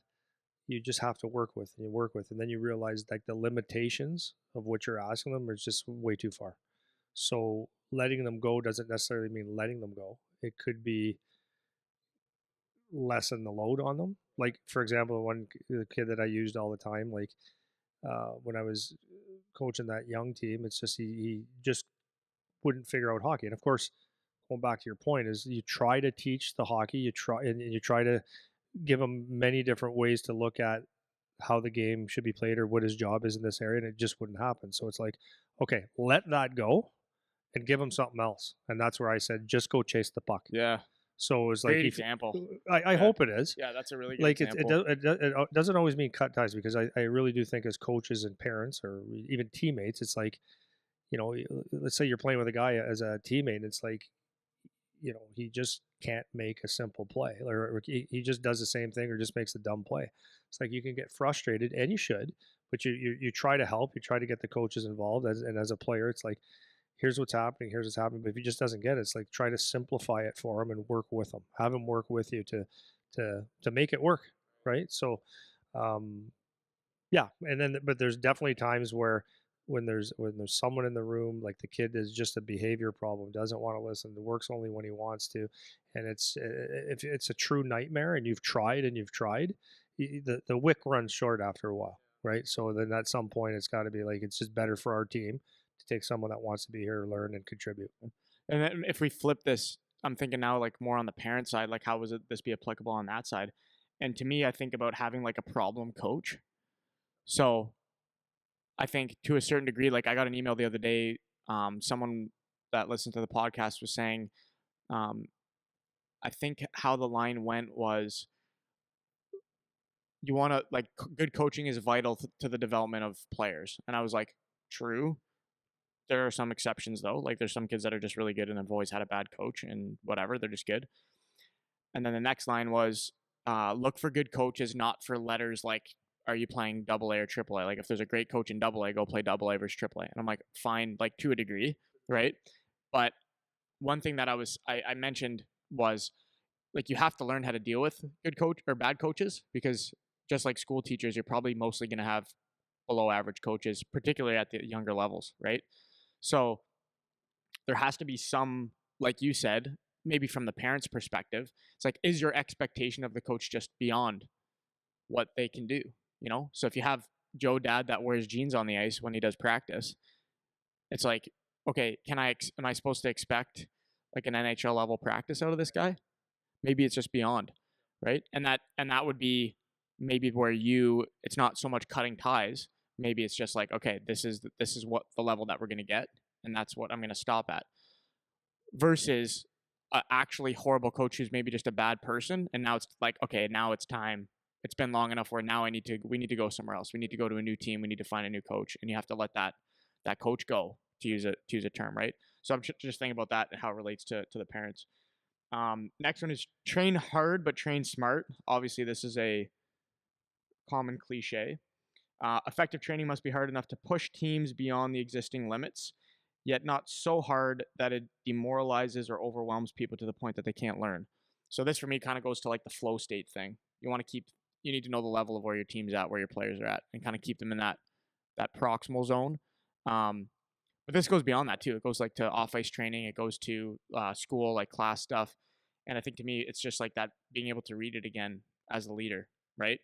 you just have to work with, and then you realize like the limitations of what you're asking them is just way too far. So letting them go doesn't necessarily mean letting them go. It could be lessen the load on them. Like, for example, the kid that I used all the time, like when I was coaching that young team, it's just he just wouldn't figure out hockey. And of course, going back to your point, is you try to teach the hockey, you try to give him many different ways to look at how the game should be played or what his job is in this area, and it just wouldn't happen. So it's like, okay, let that go and give him something else. And that's where I said, just go chase the puck. Yeah. So it was Great like, example. I hope it is. Yeah, that's a really good like example. it doesn't always mean cut ties, because I really do think as coaches and parents or even teammates, it's like, you know, let's say you're playing with a guy as a teammate, and it's like, you know, he just can't make a simple play, or he just does the same thing or just makes a dumb play. It's like you can get frustrated, and you should, but you try to help, you try to get the coaches involved, and as a player, it's like, here's what's happening, but if he just doesn't get it, it's like, try to simplify it for him and work with him, have him work with you to make it work, right? So yeah, and then, but there's definitely times where when there's someone in the room, like the kid is just a behavior problem, doesn't want to listen, works only when he wants to, and it's, if it's a true nightmare and you've tried, the wick runs short after a while, right? So then at some point it's got to be like, it's just better for our team to take someone that wants to be here, learn, and contribute. And then if we flip this, I'm thinking now like more on the parent side, like how would this be applicable on that side? And to me, I think about having like a problem coach. So I think to a certain degree, like I got an email the other day, someone that listened to the podcast was saying, I think how the line went was, you want to like good coaching is vital to the development of players. And I was like, true. There are some exceptions though. Like there's some kids that are just really good and have always had a bad coach and whatever, they're just good. And then the next line was, look for good coaches, not for letters like, are you playing AA or AAA? Like if there's a great coach in AA, go play AA versus AAA. And I'm like, fine, like to a degree, right? But one thing that I mentioned was like, you have to learn how to deal with good coach or bad coaches, because just like school teachers, you're probably mostly going to have below average coaches, particularly at the younger levels, right? So there has to be some, like you said, maybe from the parent's perspective, it's like, is your expectation of the coach just beyond what they can do? You know, so if you have Joe Dad that wears jeans on the ice when he does practice, it's like, okay, am I supposed to expect like an NHL level practice out of this guy? Maybe it's just beyond, right? And that would be maybe where it's not so much cutting ties. Maybe it's just like, okay, this is what the level that we're going to get, and that's what I'm going to stop at. Versus actually horrible coach who's maybe just a bad person, and now it's like, okay, now it's time. It's been long enough where now we need to go somewhere else. We need to go to a new team. We need to find a new coach, and you have to let that coach go, to use a term, right? So I'm just thinking about that and how it relates to the parents. Next one is train hard but train smart. Obviously, this is a common cliche. Effective training must be hard enough to push teams beyond the existing limits. yet not so hard that it demoralizes or overwhelms people to the point that they can't learn. So this for me kind of goes to like the flow state thing. You need to know the level of where your team's at, where your players are at, and kind of keep them in that proximal zone. Um, but this goes beyond that too. It goes like to off ice training. It goes to school, like class stuff. And I think to me, it's just like that being able to read it again as a leader, right?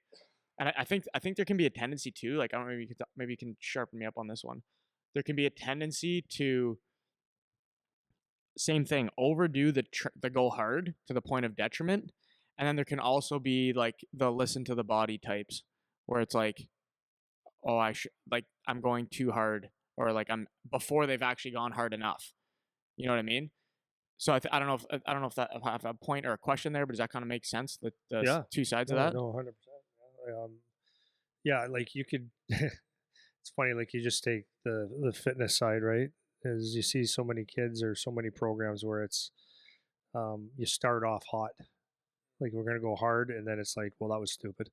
And I think there can be a tendency too. Like I don't know, maybe you can sharpen me up on this one. There can be a tendency to same thing, overdo the go hard to the point of detriment, and then there can also be like the listen to the body types, where it's like, oh, I'm going too hard, or like I'm before they've actually gone hard enough. You know what I mean? So I don't know if I have a point or a question there, but does that kind of make sense? The Yeah. two sides No, of that. no, 100%. Yeah, like you could. It's funny, like you just take the fitness side, right? As you see so many kids or so many programs where it's you start off hot, like we're gonna go hard, and then it's like, well, that was stupid.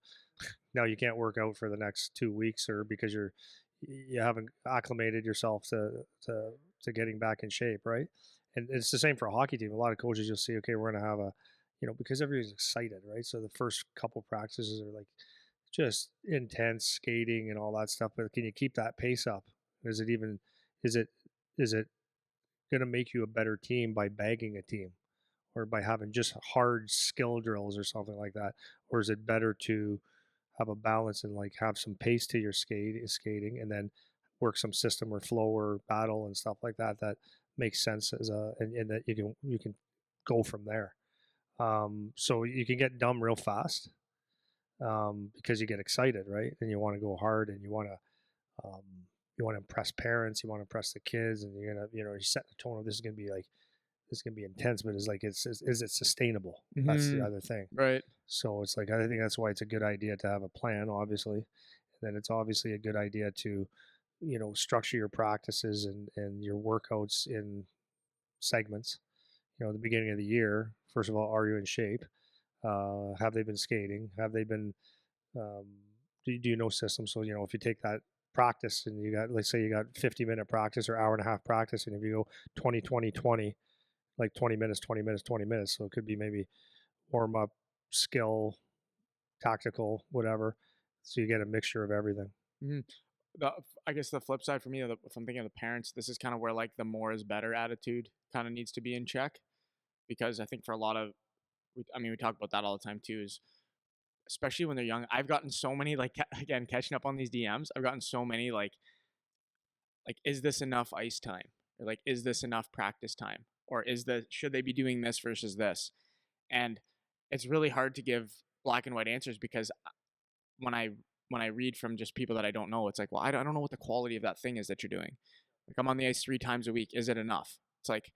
Now you can't work out for the next 2 weeks, or because you haven't acclimated yourself to getting back in shape, right? And it's the same for a hockey team. A lot of coaches you'll see, okay, we're gonna have a, because everybody's excited, right? So the first couple practices are like just intense skating and all that stuff. But can you keep that pace up? Is it even is it is it going to make you a better team by bagging a team, or by having just hard skill drills or something like that? Or is it better to have a balance and like have some pace to your skating, and then work some system or flow or battle and stuff like that that makes sense as and that you can go from there. So you can get dumb real fast, because you get excited, right? And you want to go hard, and um, you want to impress parents, you want to impress the kids, and you're gonna, you set the tone of this is gonna be intense, but is it sustainable? That's the other thing. Right. So it's like, I think that's why it's a good idea to have a plan, obviously, and then it's obviously a good idea to, structure your practices and your workouts in segments. At the beginning of the year, first of all, are you in shape? Have they been skating? Have they been um, do you know systems? So if you take that practice and you got, let's say you got 50-minute practice or hour and a half practice, and if you go 20 20 20, like 20 minutes 20 minutes 20 minutes, so it could be maybe warm up, skill, tactical, whatever, so you get a mixture of everything. Mhm. I guess the flip side for me, if I'm thinking of the parents, this is kind of where like the more is better attitude kind of needs to be in check, because I think for a lot of, we talk about that all the time too, is especially when they're young. I've gotten so many like again catching up on these DMs. I've gotten so many like is this enough ice time, or like is this enough practice time, or should they be doing this versus this? And it's really hard to give black and white answers, because when I read from just people that I don't know, it's like, well, I don't know what the quality of that thing is that you're doing. Like, I'm on the ice 3 times a week. Is it enough? It's like,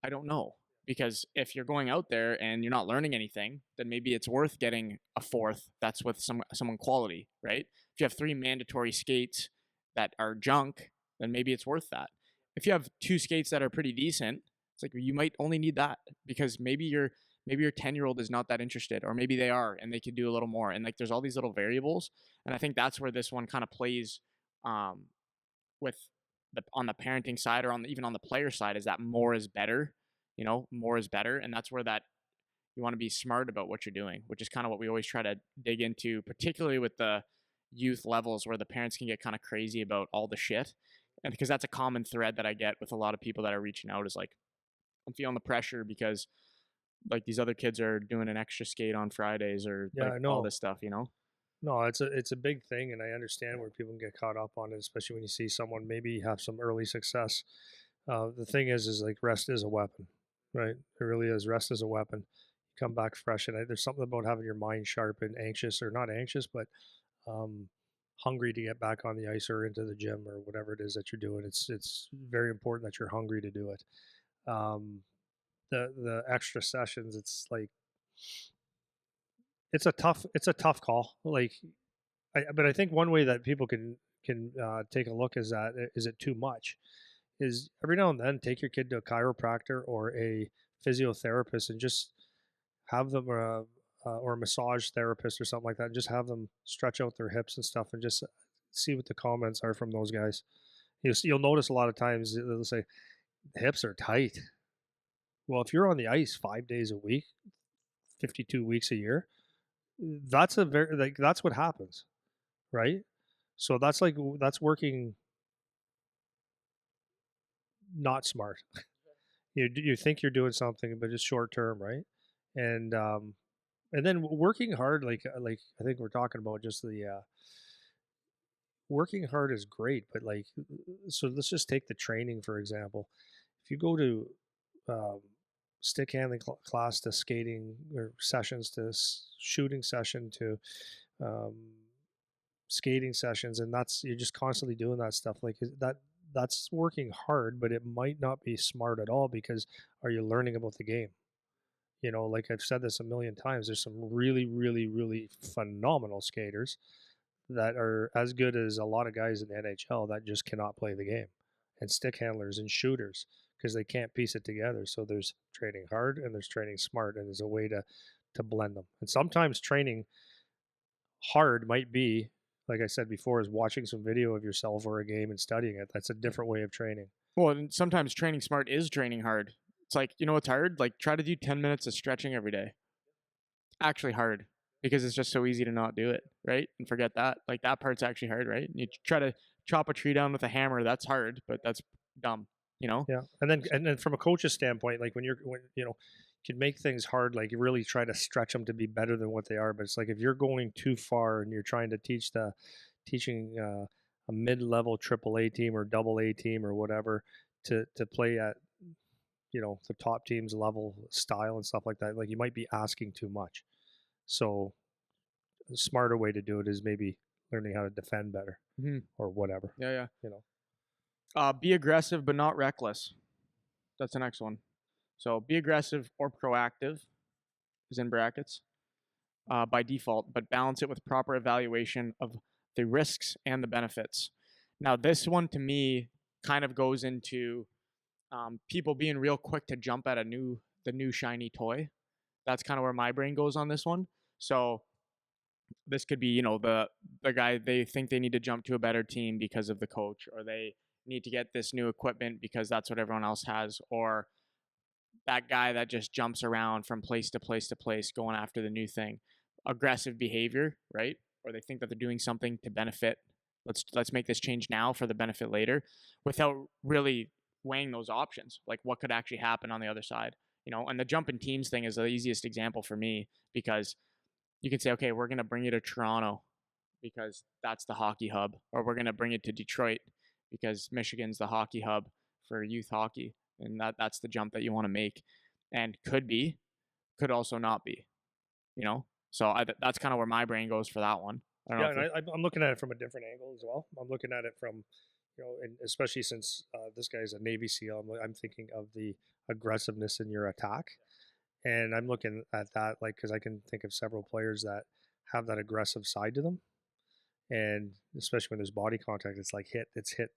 I don't know. Because if you're going out there and you're not learning anything, then maybe it's worth getting a fourth that's with someone quality, right? If you have 3 mandatory skates that are junk, then maybe it's worth that. If you have 2 skates that are pretty decent, it's like you might only need that, because maybe your 10-year-old is not that interested, or maybe they are and they could do a little more. And like there's all these little variables, and I think that's where this one kind of plays um, with on the parenting side, or even on the player side, is that more is better. More is better, and that's where that you want to be smart about what you're doing, which is kind of what we always try to dig into, particularly with the youth levels, where the parents can get kind of crazy about all the shit. And because that's a common thread that I get with a lot of people that are reaching out, is like, I'm feeling the pressure because like these other kids are doing an extra skate on Fridays, or Yeah, like I all know. this stuff. No, it's a big thing, and I understand where people can get caught up on it, especially when you see someone maybe have some early success. The thing is like, rest is a weapon, right? It really is. Rest is a weapon. You come back fresh, and there's something about having your mind sharp and anxious, or not anxious, but um, hungry to get back on the ice or into the gym or whatever it is that you're doing. It's very important that you're hungry to do it. Um, the extra sessions, it's like it's a tough call. Like, but I think one way that people can take a look is that, is it too much? Is every now and then take your kid to a chiropractor or a physiotherapist, and just have them, or a massage therapist or something like that, and just have them stretch out their hips and stuff, and just see what the comments are from those guys. You'll notice a lot of times they'll say hips are tight. Well, if you're on the ice 5 days a week, 52 weeks a year, that's a very like that's what happens, right? So that's working not smart. You think you're doing something, but it's short term, right? And um, and then working hard, like I think we're talking about just the working hard is great, but like so let's just take the training for example. If you go to um, stick handling class to skating or sessions to shooting session to um, skating sessions, and that's you're just constantly doing that stuff like that's working hard, but it might not be smart at all because are you learning about the game? Like I've said this a million times, there's some really, really, really phenomenal skaters that are as good as a lot of guys in the NHL that just cannot play the game, and stick handlers and shooters because they can't piece it together. So there's training hard and there's training smart, and there's a way to blend them. And sometimes training hard might be, like I said before, is watching some video of yourself or a game and studying it. That's a different way of training. Well, and sometimes training smart is training hard. It's like, you know what's hard? Like try to do 10 minutes of stretching every day. Actually hard because it's just so easy to not do it, right? And forget that. Like that part's actually hard, right? You try to chop a tree down with a hammer, that's hard, but that's dumb, you know? Yeah. And then from a coach's standpoint, like when you can make things hard, like you really try to stretch them to be better than what they are. But it's like if you're going too far and you're trying to teaching a mid-level AAA team or double A team or whatever to play at the top teams level style and stuff like that, like you might be asking too much. So a smarter way to do it is maybe learning how to defend better or whatever. Yeah. You know. Be aggressive but not reckless. That's the next one. So be aggressive or proactive is in brackets by default, but balance it with proper evaluation of the risks and the benefits. Now, this one to me kind of goes into people being real quick to jump at the new shiny toy. That's kind of where my brain goes on this one. So this could be, the guy, they think they need to jump to a better team because of the coach, or they need to get this new equipment because that's what everyone else has, or that guy that just jumps around from place to place to place going after the new thing. Aggressive behavior, right? Or they think that they're doing something to benefit. Let's make this change now for the benefit later, without really weighing those options, like what could actually happen on the other side. And the jump in teams thing is the easiest example for me, because you can say, okay, we're going to bring you to Toronto because that's the hockey hub, or we're going to bring it to Detroit because Michigan's the hockey hub for youth hockey, and that's the jump that you want to make, and could also not be, So that's kind of where my brain goes for that one. I'm looking at it from a different angle as well. I'm looking at it from, and especially since this guy's a Navy SEAL, I'm thinking of the aggressiveness in your attack, and I'm looking at that because I can think of several players that have that aggressive side to them, and especially when there's body contact, it's like it's hit,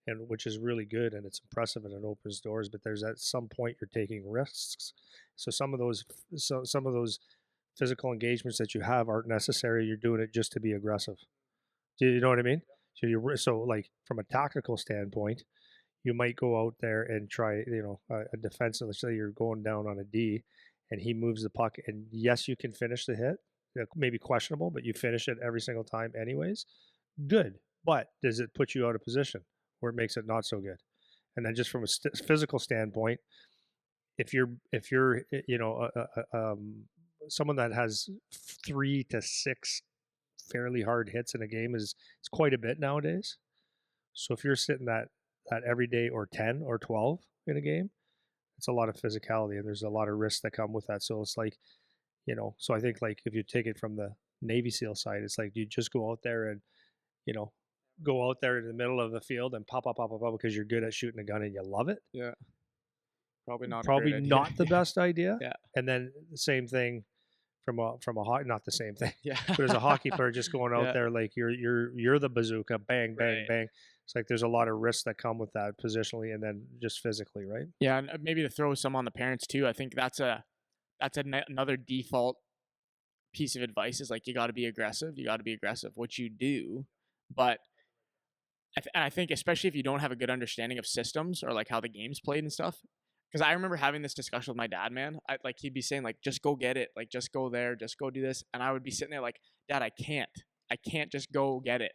and which is really good and it's impressive and it opens doors. But there's at some point you're taking risks, so some of those physical engagements that you have aren't necessary. You're doing it just to be aggressive. Do you know what I mean? So like from a tactical standpoint, you might go out there and try, a defensive. Let's say you're going down on a D, and he moves the puck, and yes, you can finish the hit. Maybe questionable, but you finish it every single time, anyways. Good, but does it put you out of position where it makes it not so good? And then just from a physical standpoint, if you're someone that has 3 to 6 fairly hard hits in a game is quite a bit nowadays. So if you're sitting that every day, or 10 or 12 in a game, it's a lot of physicality and there's a lot of risks that come with that. So it's like, so I think like if you take it from the Navy SEAL side, it's like you just go out there and, go out there in the middle of the field and pop because you're good at shooting a gun and you love it. Yeah. Probably not the best idea. Yeah. And then the same thing from a hockey, not the same thing. Yeah. But as a hockey player, just going out there, like you're the bazooka, bang, bang, bang. It's like there's a lot of risks that come with that positionally and then just physically, right? Yeah, and maybe to throw some on the parents too. I think that's another default piece of advice is like you got to be aggressive. You got to be aggressive, which you do, but and I think especially if you don't have a good understanding of systems or like how the game's played and stuff. Because I remember having this discussion with my dad, man. Like he'd be saying like, just go get it, like just go there, just go do this, and I would be sitting there like, Dad, I can't just go get it,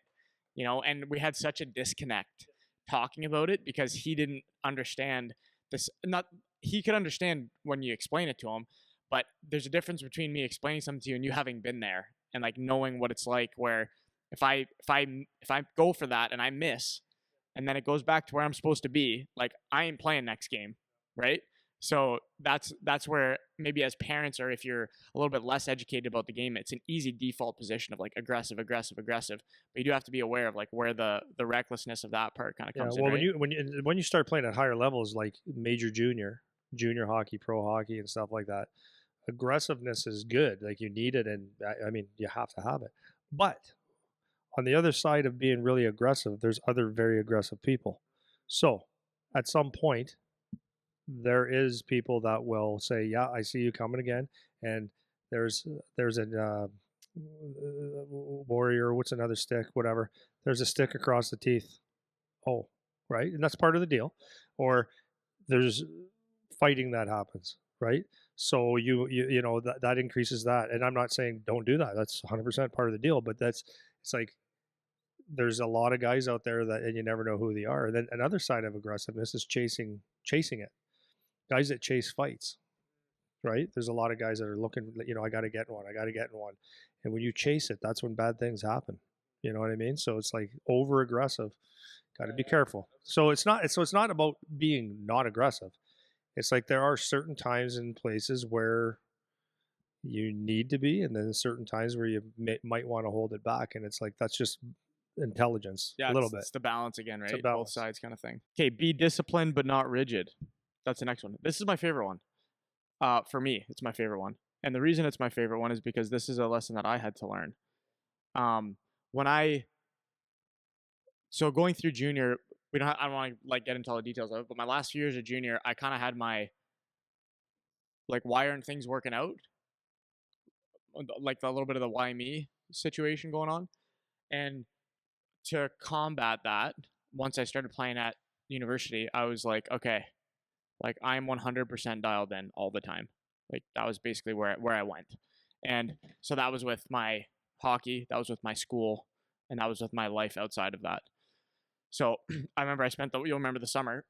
And we had such a disconnect talking about it because he didn't understand this. Not he could understand when you explain it to him, but there's a difference between me explaining something to you and you having been there and like knowing what it's like. Where if I go for that and I miss, and then it goes back to where I'm supposed to be, like I ain't playing next game, right? So that's where maybe as parents, or if you're a little bit less educated about the game, it's an easy default position of like aggressive, aggressive, aggressive. But you do have to be aware of like where the recklessness of that part kind of comes in. Well, right? when you start playing at higher levels, like major junior hockey, pro hockey, and stuff like that, aggressiveness is good. Like you need it, and I mean you have to have it. But on the other side of being really aggressive, there's other very aggressive people. So at some point, there is people that will say, "Yeah, I see you coming again," and there's a warrior. What's another stick? Whatever. There's a stick across the teeth. Oh, right, and that's part of the deal. Or there's fighting that happens, right? So you know that increases that, and I'm not saying don't do that. That's 100% part of the deal, but it's like there's a lot of guys out there that, and you never know who they are. And then another side of aggressiveness is chasing it. Guys that chase fights, right? There's a lot of guys that are looking, I got to get in one. And when you chase it, that's when bad things happen. You know what I mean? So it's like over aggressive. Got to be careful. So it's not about being not aggressive. It's like there are certain times and places where you need to be, and then certain times where you might want to hold it back. And it's like that's just intelligence, Yeah, a little bit. It's the balance again, right? Balance. Both sides kind of thing. Okay, be disciplined but not rigid. That's the next one. This is my favorite one. For me, it's my favorite one, and the reason it's my favorite one is because this is a lesson that I had to learn. So going through junior, I don't want to like get into all the details of it, but my last few years of junior, I kind of had my like why aren't things working out, like a little bit of the why me situation going on, and to combat that, once I started playing at university, I was like, okay, like I'm 100% dialed in all the time. Like that was basically where I went, and so that was with my hockey, that was with my school, and that was with my life outside of that. So I remember you'll remember the summer.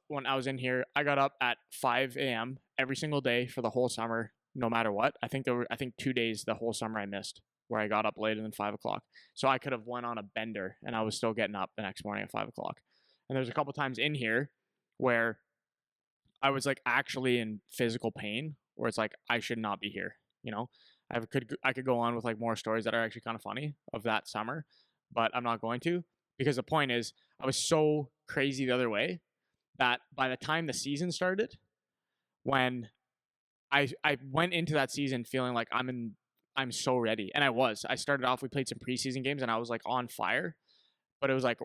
When I was in here, I got up at 5 a.m. every single day for the whole summer, no matter what. I think 2 days the whole summer I missed where I got up later than 5 o'clock. So I could have went on a bender and I was still getting up the next morning at 5 o'clock. And there's a couple times in here where I was like actually in physical pain, where it's like I should not be here. I could go on with like more stories that are actually kind of funny of that summer, but I'm not going to, because the point is I was so crazy the other way that by the time the season started, when I went into that season feeling like I'm so ready, and I started off, we played some preseason games and I was like on fire, but it was like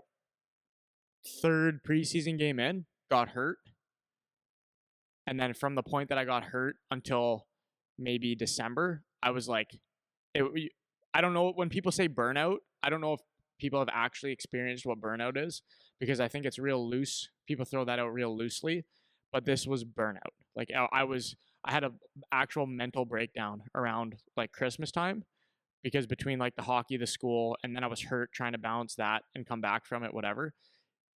third preseason game in, got hurt. And then from the point that I got hurt until maybe December, I was like, I don't know, when people say burnout, I don't know if people have actually experienced what burnout is, because I think it's real loose. People throw that out real loosely, but this was burnout. Like I had a actual mental breakdown around like Christmas time, because between like the hockey, the school, and then I was hurt trying to balance that and come back from it, whatever.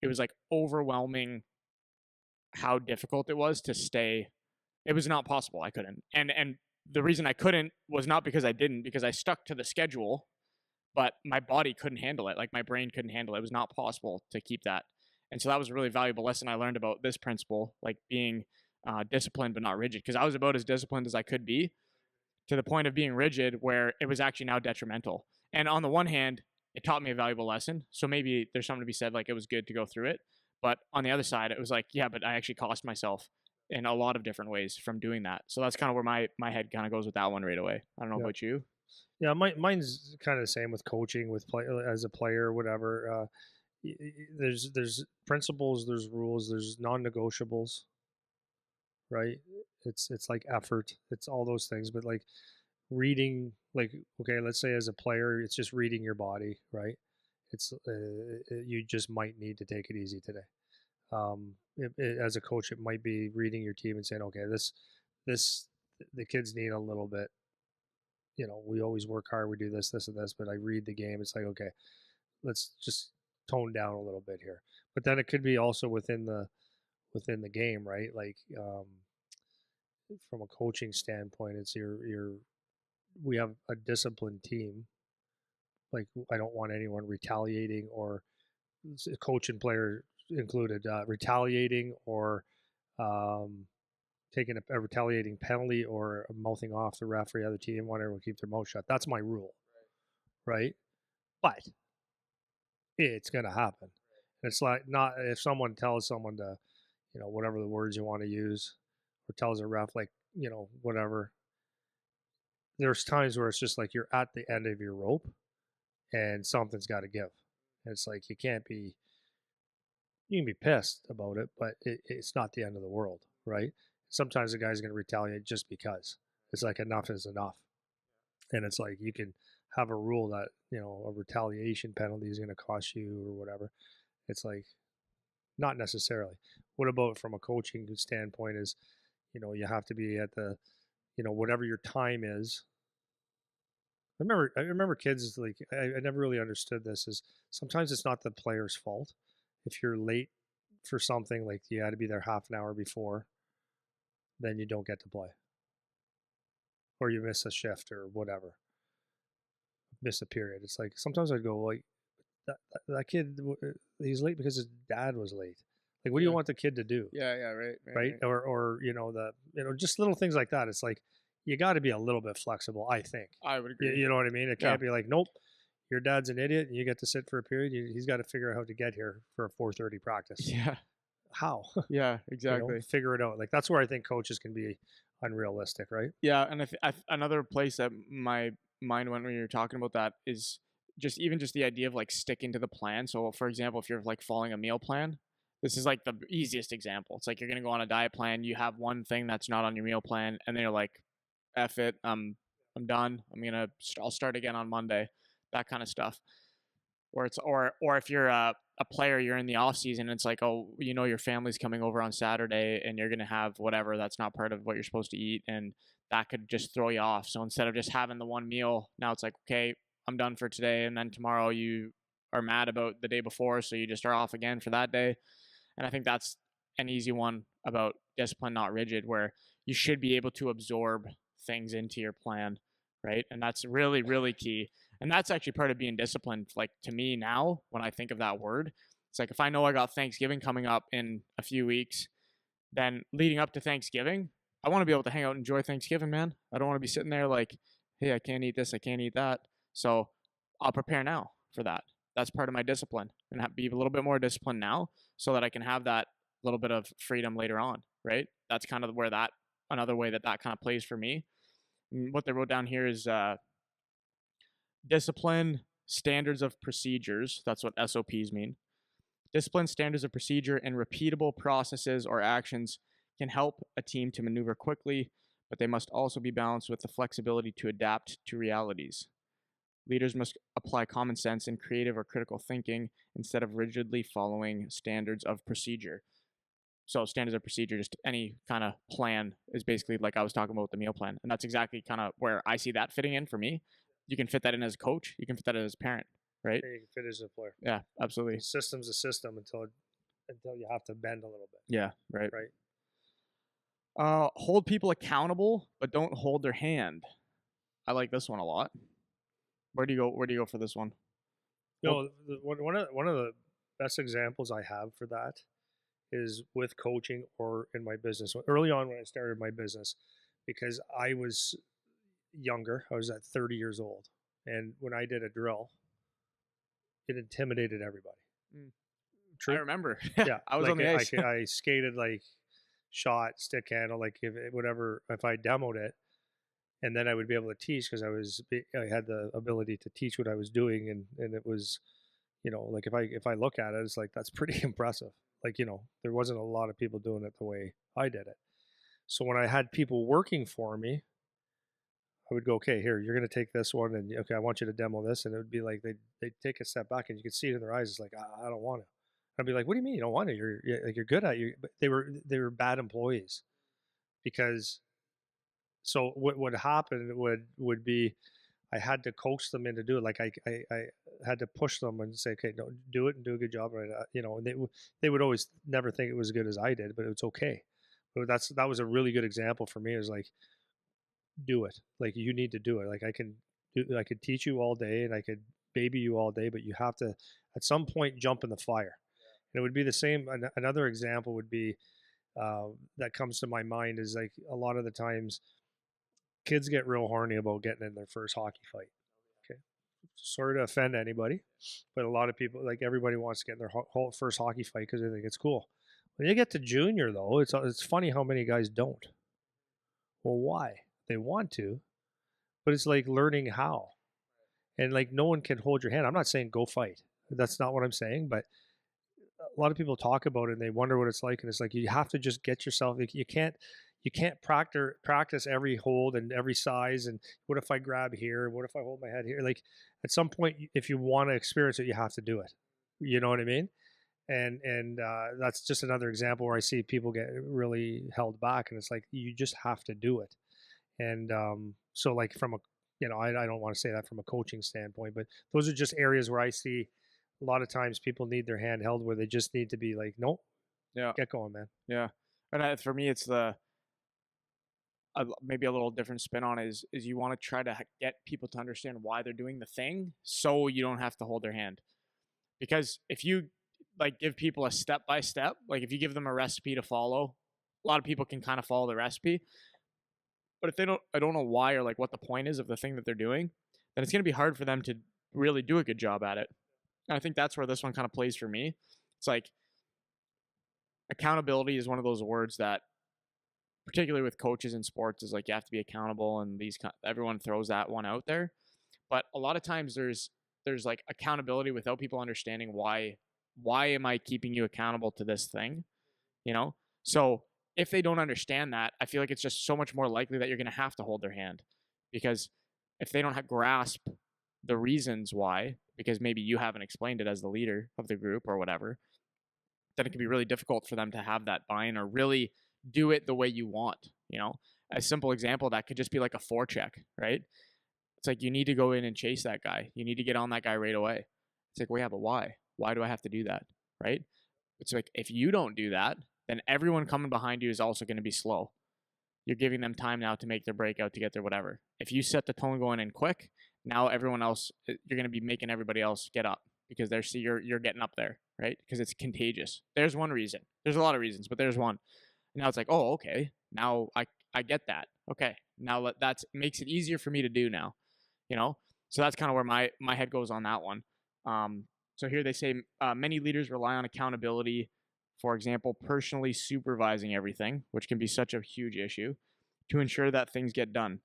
It was like overwhelming how difficult it was to stay. It was not possible. I couldn't. And the reason I couldn't was not because I didn't, because I stuck to the schedule, but my body couldn't handle it. Like my brain couldn't handle it. It was not possible to keep that. And so that was a really valuable lesson I learned about this principle, like being disciplined but not rigid, because I was about as disciplined as I could be, to the point of being rigid where it was actually now detrimental. And on the one hand, it taught me a valuable lesson. So maybe there's something to be said, like it was good to go through it. But on the other side, it was like, yeah, but I actually cost myself in a lot of different ways from doing that. So that's kind of where my head kind of goes with that one right away. I don't know about you. Yeah, mine's kind of the same with coaching, with play as a player, whatever. There's principles, there's rules, there's non-negotiables, right? It's like effort, it's all those things. But like reading, like okay, let's say as a player, it's just reading your body, right? It's you just might need to take it easy today. As a coach, it might be reading your team and saying, okay, this the kids need a little bit. We always work hard. We do this, and this. But I read the game. It's like, okay, let's just tone down a little bit here. But then it could be also within the game, right? Like from a coaching standpoint, it's we have a disciplined team. Like I don't want anyone retaliating or coach and player included retaliating or taking a retaliating penalty or mouthing off the referee, other team, want everyone to keep their mouth shut. That's my rule, right? But it's going to happen. It's like not if someone tells someone to, whatever the words you want to use, or tells a ref like, whatever. There's times where it's just like you're at the end of your rope, and something's got to give. And it's like you can be pissed about it, but it's not the end of the world, right? Sometimes the guy's going to retaliate just because. It's like enough is enough. And it's like you can have a rule that, a retaliation penalty is going to cost you or whatever. It's like not necessarily. What about from a coaching standpoint is, you have to be at the, whatever your time is. I remember kids like I never really understood this is sometimes it's not the player's fault. If you're late for something, like you had to be there half an hour before, then you don't get to play. Or you miss a shift or whatever. Miss a period. It's like sometimes I'd go like that kid, he's late because his dad was late. Like what do you want the kid to do? Yeah, right. Or just little things like that. It's like you got to be a little bit flexible, I think. I would agree. You know what I mean? It can't be like, nope, your dad's an idiot and you get to sit for a period. He's got to figure out how to get here for a 4:30 practice. Yeah. How? Yeah, exactly. Figure it out. Like that's where I think coaches can be unrealistic, right? Yeah, and another place that my mind went when you were talking about that is just the idea of like sticking to the plan. So, for example, if you're like following a meal plan, this is like the easiest example. It's like you're gonna go on a diet plan. You have one thing that's not on your meal plan, and then you're like, "F it, I'm done. I'll start again on Monday." That kind of stuff. Or if you're a player, you're in the off season. It's like, oh, your family's coming over on Saturday, and you're gonna have whatever that's not part of what you're supposed to eat, and that could just throw you off. So instead of just having the one meal, now it's like, okay, I'm done for today, and then tomorrow you are mad about the day before, so you just are off again for that day. And I think that's an easy one about discipline, not rigid, where you should be able to absorb things into your plan, right? And that's really, really key. And that's actually part of being disciplined. Like to me now, when I think of that word, it's like if I know I got Thanksgiving coming up in a few weeks, then leading up to Thanksgiving, I want to be able to hang out and enjoy Thanksgiving, man. I don't want to be sitting there like, hey, I can't eat this, I can't eat that. So I'll prepare now for that. That's part of my discipline, and be a little bit more disciplined now so that I can have that little bit of freedom later on, right? That's kind of where another way that kind of plays for me. And what they wrote down here is discipline, standards of procedures. That's what SOPs mean. Discipline, standards of procedure, and repeatable processes or actions can help a team to maneuver quickly, but they must also be balanced with the flexibility to adapt to realities. Leaders must apply common sense and creative or critical thinking instead of rigidly following standards of procedure. So standards of procedure, just any kind of plan, is basically like I was talking about with the meal plan. And that's exactly kind of where I see that fitting in for me. You can fit that in as a coach. You can fit that as a parent, right? You can fit as a player. Yeah, absolutely. System's a system until you have to bend a little bit. Yeah, right. Right. Hold people accountable, but don't hold their hand. I like this one a lot. Where do you go for this one? One of the best examples I have for that is with coaching or in my business. Early on when I started my business, because I was younger, I was at 30 years old, and when I did a drill, it intimidated everybody. True. I remember. Yeah, I was on the ice. I skated like shot, stick handle, like whatever. If I demoed it, and then I would be able to teach because I had the ability to teach what I was doing, and it was, like if I look at it, it's like that's pretty impressive. Like there wasn't a lot of people doing it the way I did it. So when I had people working for me, I would go, okay, here, you're going to take this one, and okay, I want you to demo this, and it would be like they'd take a step back, and you could see it in their eyes. It's like, I don't want to. I'd be like, what do you mean you don't want to? You're good at it. But they were bad employees, because so what would happen would be, I had to coach them into do it. Like I had to push them and say, okay, no, do it and do a good job, right? And they would always never think it was as good as I did, but it's okay. But that was a really good example for me. Is like, do it. Like, you need to do it. Like, I could teach you all day and I could baby you all day, but you have to at some point jump in the fire. And it would be the same. Another example would be, that comes to my mind is like, a lot of the times kids get real horny about getting in their first hockey fight. Okay. Sorry to offend anybody, but a lot of people, like, everybody wants to get in their whole first hockey fight because they think it's cool. When you get to junior, though, it's funny how many guys don't. Well, why? They want to, but it's like learning how. And like, no one can hold your hand. I'm not saying go fight. That's not what I'm saying, but a lot of people talk about it and they wonder what it's like, and it's like, you have to just get yourself. You can't practice every hold and every size, and what if I grab here, what if I hold my head here. Like, at some point, if you want to experience it, you have to do it. You know what I mean? And that's just another example where I see people get really held back, and it's like, you just have to do it. And so, like, from a, I don't want to say that from a coaching standpoint, but those are just areas where I see a lot of times people need their hand held, where they just need to be like, nope, Yeah. get going, man. Yeah. And for me, it's maybe a little different spin on it is you want to try to get people to understand why they're doing the thing, so you don't have to hold their hand. Because if you like give people a step by step, like if you give them a recipe to follow, a lot of people can kind of follow the recipe. But if I don't know why, or like what the point is of the thing that they're doing, then it's going to be hard for them to really do a good job at it. And I think that's where this one kind of plays for me. It's like, accountability is one of those words that, particularly with coaches in sports, is like, you have to be accountable, and everyone throws that one out there. But a lot of times there's like accountability without people understanding why am I keeping you accountable to this thing, So if they don't understand that, I feel like it's just so much more likely that you're going to have to hold their hand, because if they don't grasp the reasons why, because maybe you haven't explained it as the leader of the group or whatever, then it can be really difficult for them to have that buy-in or really do it the way you want. A simple example that could just be like a forecheck, right? It's like, you need to go in and chase that guy. You need to get on that guy right away. It's like, well, yeah, but why? Why do I have to do that, right? It's like, if you don't do that, then everyone coming behind you is also going to be slow. You're giving them time now to make their breakout, to get their whatever. If you set the tone going in quick, now everyone else, you're going to be making everybody else get up, because you're getting up there, right? Because it's contagious. There's one reason. There's a lot of reasons, but there's one. And now it's like, oh, okay. Now I get that. Okay. Now that makes it easier for me to do now, So that's kind of where my head goes on that one. So here they say, many leaders rely on accountability. For example, personally supervising everything, which can be such a huge issue, to ensure that things get done.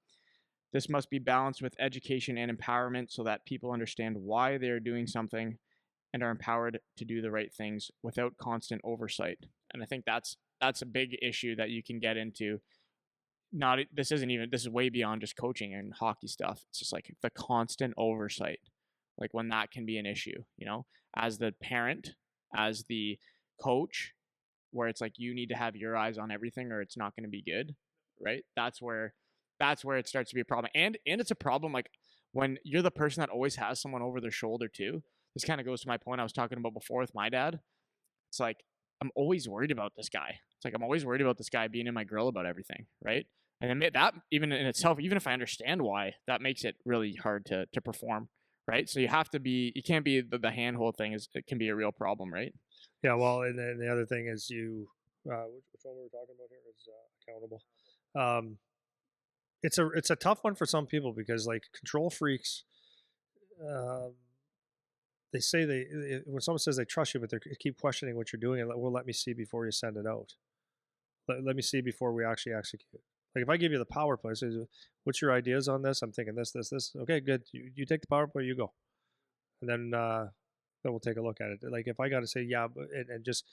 This must be balanced with education and empowerment, so that people understand why they are doing something and are empowered to do the right things without constant oversight. And I think that's a big issue that you can get into. This is way beyond just coaching and hockey stuff. It's just like the constant oversight, like when that can be an issue, as the parent, as the coach, where it's like, you need to have your eyes on everything or it's not going to be good, right? That's where it starts to be a problem. And it's a problem, like, when you're the person that always has someone over their shoulder too. This kind of goes to my point I was talking about before with my dad. It's like, I'm always worried about this guy. It's like, I'm always worried about this guy being in my grill about everything, right? And then that, even in itself, even if I understand why, that makes it really hard to perform, right? So you can't be the handhold thing. It can be a real problem, right? Yeah, well, and then the other thing is, which one we were talking about here is accountable. It's a tough one for some people, because like control freaks, they say when someone says they trust you, but they keep questioning what you're doing, and let me see before you send it out. Let me see before we actually execute. Like, if I give you the PowerPoint, say, what's your ideas on this? I'm thinking this. Okay, good. You take the PowerPoint, you go, and then we'll take a look at it. Like, if I got to say yeah, and just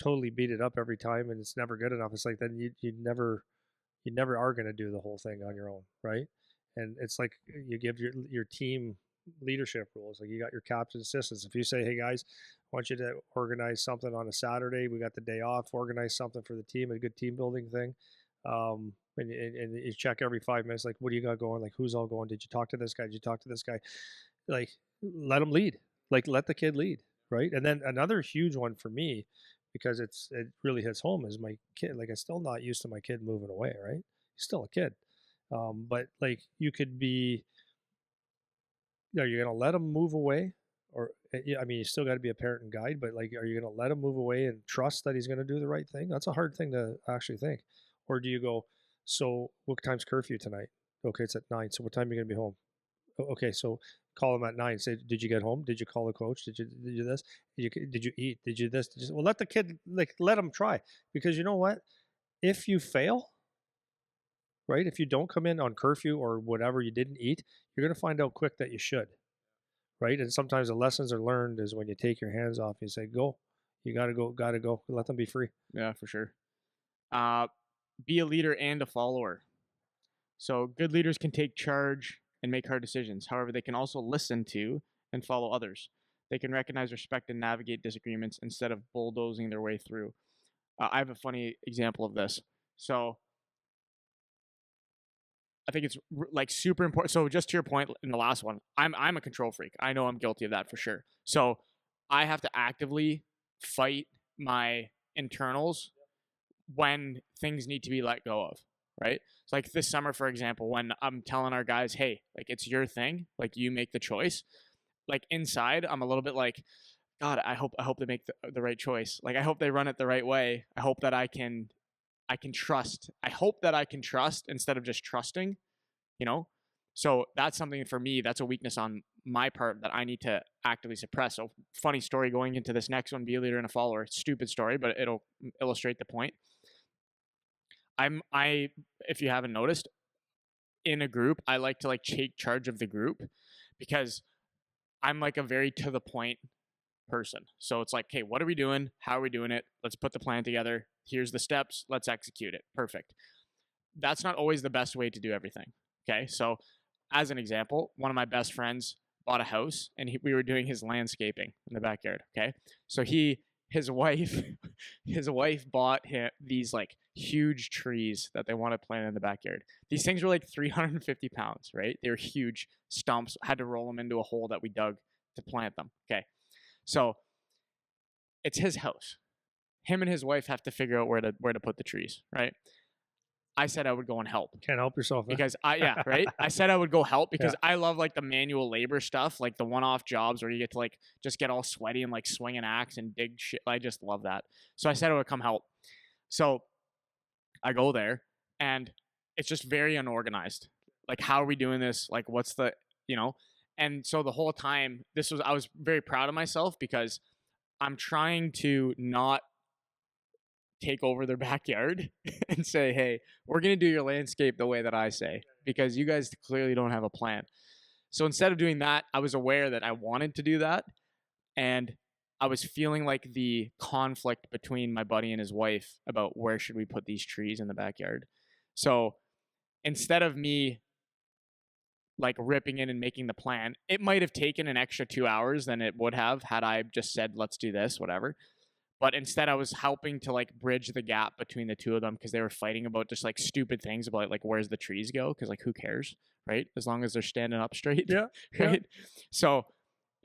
totally beat it up every time, and it's never good enough, it's like, then you never are going to do the whole thing on your own, right? And it's like you give your team leadership rules. Like you got your captain assistants. If you say, hey guys, I want you to organize something on a Saturday, we got the day off, organize something for the team, a good team building thing. And you check every 5 minutes, like, what do you got going? Like, who's all going? Did you talk to this guy? Did you talk to this guy? Like, let them lead. Like, let the kid lead, right? And then another huge one for me, because it really hits home, is my kid. Like, I'm still not used to my kid moving away, right? He's still a kid. But like, you could be, are you going to let him move away? Or, I mean, you still got to be a parent and guide, but like, are you going to let him move away and trust that he's going to do the right thing? That's a hard thing to actually think. Or do you go, so what time's curfew tonight? Okay, it's at 9. So what time are you going to be home? Okay, so call him at 9. Say, did you get home? Did you call the coach? Did you this? Did you eat? Did you this? Well, let the kid, like, let him try. Because you know what? If you fail, right? If you don't come in on curfew or whatever, you didn't eat, you're going to find out quick that you should, right? And sometimes the lessons are learned is when you take your hands off, you say, go. You got to go. Let them be free. Yeah, for sure. Be a leader and a follower. So good leaders can take charge and make hard decisions. However, they can also listen to and follow others. They can recognize, respect, and navigate disagreements instead of bulldozing their way through. I have a funny example of this. So I think it's like super important. So just to your point in the last one, I'm a control freak. I know I'm guilty of that for sure. So I have to actively fight my internals when things need to be let go of, right? It's like this summer, for example, when I'm telling our guys, hey, like, it's your thing, like, you make the choice. Like, inside, I'm a little bit like, God, I hope they make the right choice. Like, I hope they run it the right way. I hope that I can trust. I hope that I can trust instead of just trusting, you know? So that's something for me, that's a weakness on my part that I need to actively suppress. So funny story going into this next one, be a leader and a follower. Stupid story, but it'll illustrate the point. If you haven't noticed, in a group, I like to like take charge of the group because I'm like a very to the point person. So it's like, okay, what are we doing? How are we doing it? Let's put the plan together. Here's the steps. Let's execute it. Perfect. That's not always the best way to do everything. Okay. So as an example, one of my best friends bought a house and we were doing his landscaping in the backyard. Okay. So his wife bought him these like huge trees that they want to plant in the backyard. These things were like 350 pounds, right? They were huge stumps, had to roll them into a hole that we dug to plant them. Okay. So it's his house. Him and his wife have to figure out where to put the trees, right? I said I would go and help. Can't help yourself. Because right? I said I would go help because I love like the manual labor stuff, like the one-off jobs where you get to like just get all sweaty and like swing an axe and dig shit. I just love that. So I said I would come help. So I go there and it's just very unorganized. Like, how are we doing this? Like, what's the, and so the whole time I was very proud of myself because I'm trying to not take over their backyard and say, hey, we're going to do your landscape the way that I say, because you guys clearly don't have a plan. So instead of doing that, I was aware that I wanted to do that. And I was feeling like the conflict between my buddy and his wife about where should we put these trees in the backyard. So instead of me like ripping in and making the plan, it might have taken an extra 2 hours than it would have had I just said, let's do this, whatever. But instead I was helping to like bridge the gap between the two of them because they were fighting about just like stupid things about like where's the trees go, because like who cares, right? As long as they're standing up straight. Yeah. Right. Yeah. So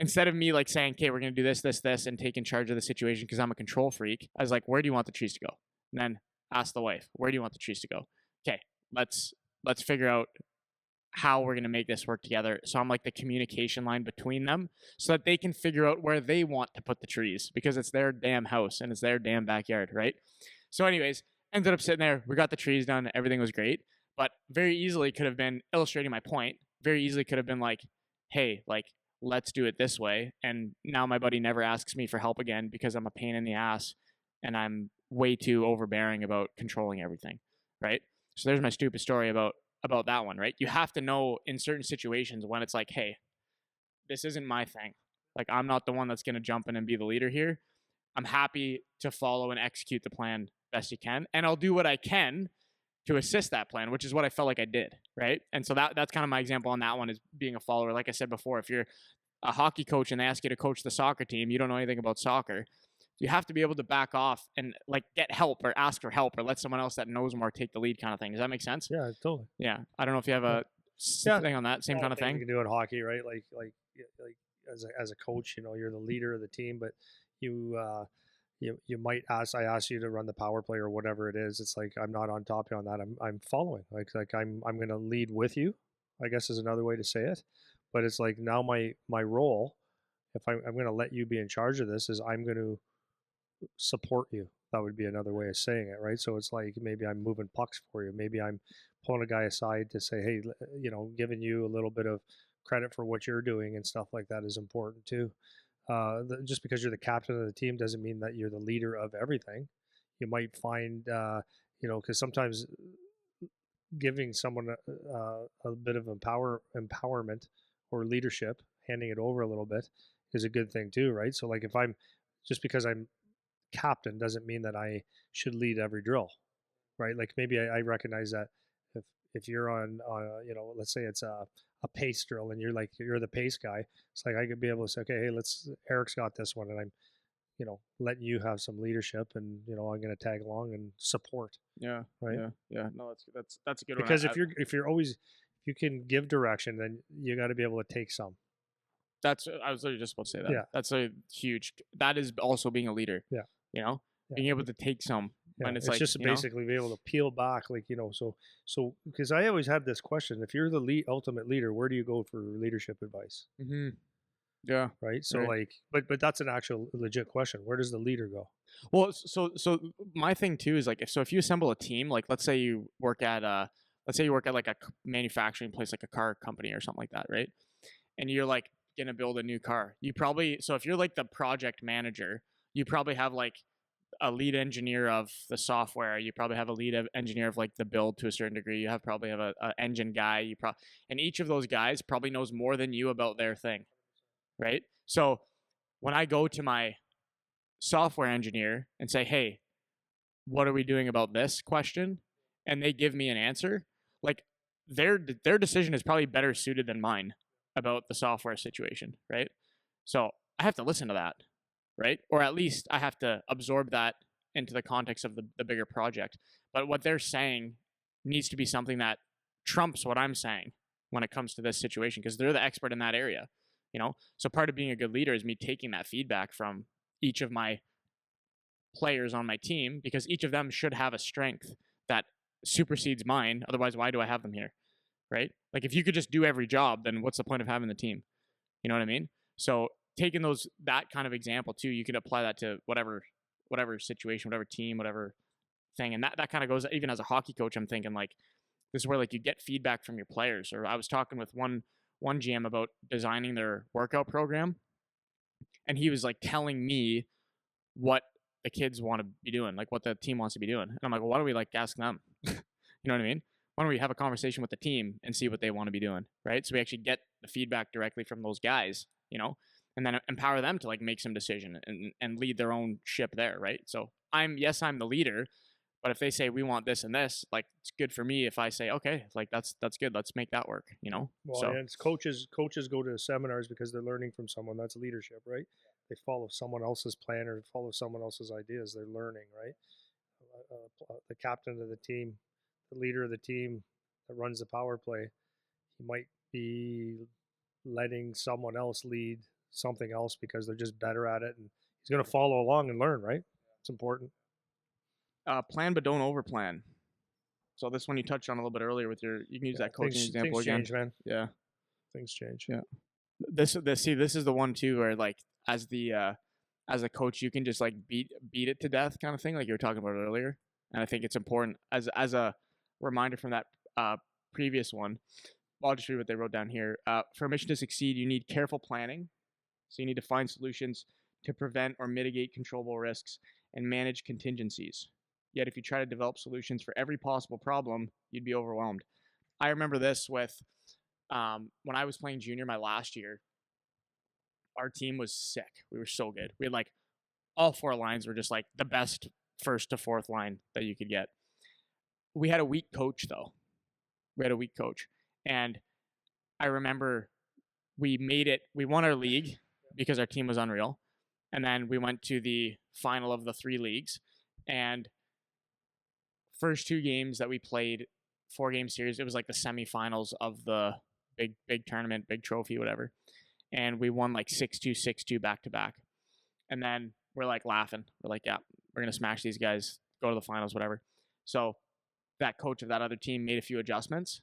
instead of me like saying, okay, we're going to do this, and taking charge of the situation because I'm a control freak, I was like, where do you want the trees to go? And then ask the wife, where do you want the trees to go? Okay, let's figure out how we're going to make this work together. So I'm like the communication line between them so that they can figure out where they want to put the trees because it's their damn house and it's their damn backyard, right? So anyways, ended up sitting there. We got the trees done. Everything was great. But very easily could have been illustrating my point. Very easily could have been like, hey, like, let's do it this way. And now my buddy never asks me for help again because I'm a pain in the ass and I'm way too overbearing about controlling everything, right? So there's my stupid story about that one, right? You have to know in certain situations when it's like, hey, this isn't my thing. Like, I'm not the one that's going to jump in and be the leader here. I'm happy to follow and execute the plan best you can. And I'll do what I can to assist that plan, which is what I felt like I did, right? And so that's kind of my example on that one, is being a follower. Like I said before, if you're a hockey coach and they ask you to coach the soccer team, you don't know anything about soccer, you have to be able to back off and like get help or ask for help or let someone else that knows more take the lead, kind of thing. Does that make sense? Yeah, totally. Yeah. I don't know if you have a Yeah. thing on that same kind of You thing. can do in hockey, right? Like as a coach, you're the leader of the team, but you might ask, I ask you to run the power play or whatever it is. It's like, I'm not on top of you on that. I'm following. Like I'm going to lead with you, I guess is another way to say it. But it's like, now my role, if I'm going to let you be in charge of this, is I'm going to support you. That would be another way of saying it, right? So it's like, maybe I'm moving pucks for you. Maybe I'm pulling a guy aside to say, hey, giving you a little bit of credit for what you're doing and stuff like that is important too. Just because you're the captain of the team doesn't mean that you're the leader of everything. You might find, because sometimes giving someone a bit of empowerment or leadership, handing it over a little bit, is a good thing too, right? So like, if I'm just because I'm captain doesn't mean that I should lead every drill, right? Like maybe I recognize that if you're on let's say it's a pace drill and you're the pace guy, it's like I could be able to say, okay, hey, Eric's got this one, and I'm letting you have some leadership, and I'm going to tag along and support. Yeah. Right. Yeah. No, that's a good because one. if you can give direction, then you got to be able to take some. I was literally just about to say that. Yeah. That's a huge, that is also being a leader. Yeah. Being able to take some. Yeah, when it's like, just basically be able to peel back, so because I always have this question: if you're the ultimate leader, where do you go for leadership advice? Mm-hmm. Yeah. Right. So Right. but that's an actual legit question. Where does the leader go? Well, so my thing too is like, if you assemble a team, like let's say you work at like a manufacturing place, like a car company or something like that, right? And you're like gonna build a new car. So if you're like the project manager, you probably have like a lead engineer of the software. You probably have a lead engineer of like the build to a certain degree. You probably have a engine guy. And each of those guys probably knows more than you about their thing, right? So when I go to my software engineer and say, hey, what are we doing about this question? And they give me an answer, like their decision is probably better suited than mine about the software situation, right? So I have to listen to that, right? Or at least I have to absorb that into the context of the bigger project. But what they're saying needs to be something that trumps what I'm saying when it comes to this situation, because they're the expert in that area, So part of being a good leader is me taking that feedback from each of my players on my team, because each of them should have a strength that supersedes mine. Otherwise, why do I have them here, right? Like if you could just do every job, then what's the point of having the team? You know what I mean? So taking that kind of example too, you can apply that to whatever situation, whatever team, whatever thing. And that kind of goes, even as a hockey coach, I'm thinking like, this is where like you get feedback from your players. Or I was talking with one GM about designing their workout program, and he was like telling me what the kids want to be doing, like what the team wants to be doing. And I'm like, well, why don't we like ask them? You know what I mean? Why don't we have a conversation with the team and see what they want to be doing, right? So we actually get the feedback directly from those guys, and then empower them to like make some decision and lead their own ship there, right? So I'm the leader, but if they say we want this and this, like it's good for me if I say, okay, like that's good, let's make that work, Well, so. and it's coaches go to seminars because they're learning from someone. That's leadership, right? They follow someone else's plan or follow someone else's ideas. They're learning, right? The captain of the team, the leader of the team that runs the power play, he might be letting someone else lead something else because they're just better at it, and he's going to follow along and learn, right? It's important. Plan but don't overplan. So this one you touched on a little bit earlier with you can use that coaching example things again. Change, man. Yeah. Things change. Yeah. This is the one too where like as a coach you can just like beat it to death kind of thing, like you were talking about earlier. And I think it's important as a reminder from that previous one. I'll just read what they wrote down here. For a mission to succeed, you need careful planning. So you need to find solutions to prevent or mitigate controllable risks and manage contingencies. Yet if you try to develop solutions for every possible problem, you'd be overwhelmed. I remember this with when I was playing junior my last year. Our team was sick. We were so good. We had like all four lines were just like the best first to fourth line that you could get. we had a weak coach though. We had a weak coach. And I remember we won our league because our team was unreal. And then we went to the final of the 3 leagues. And first 2 games that we played, 4-game series, it was like the semifinals of the big tournament, big trophy, whatever. And we won like 6-2, 6-2 back to back. And then we're like laughing. We're like, yeah, we're going to smash these guys, go to the finals, whatever. So that coach of that other team made a few adjustments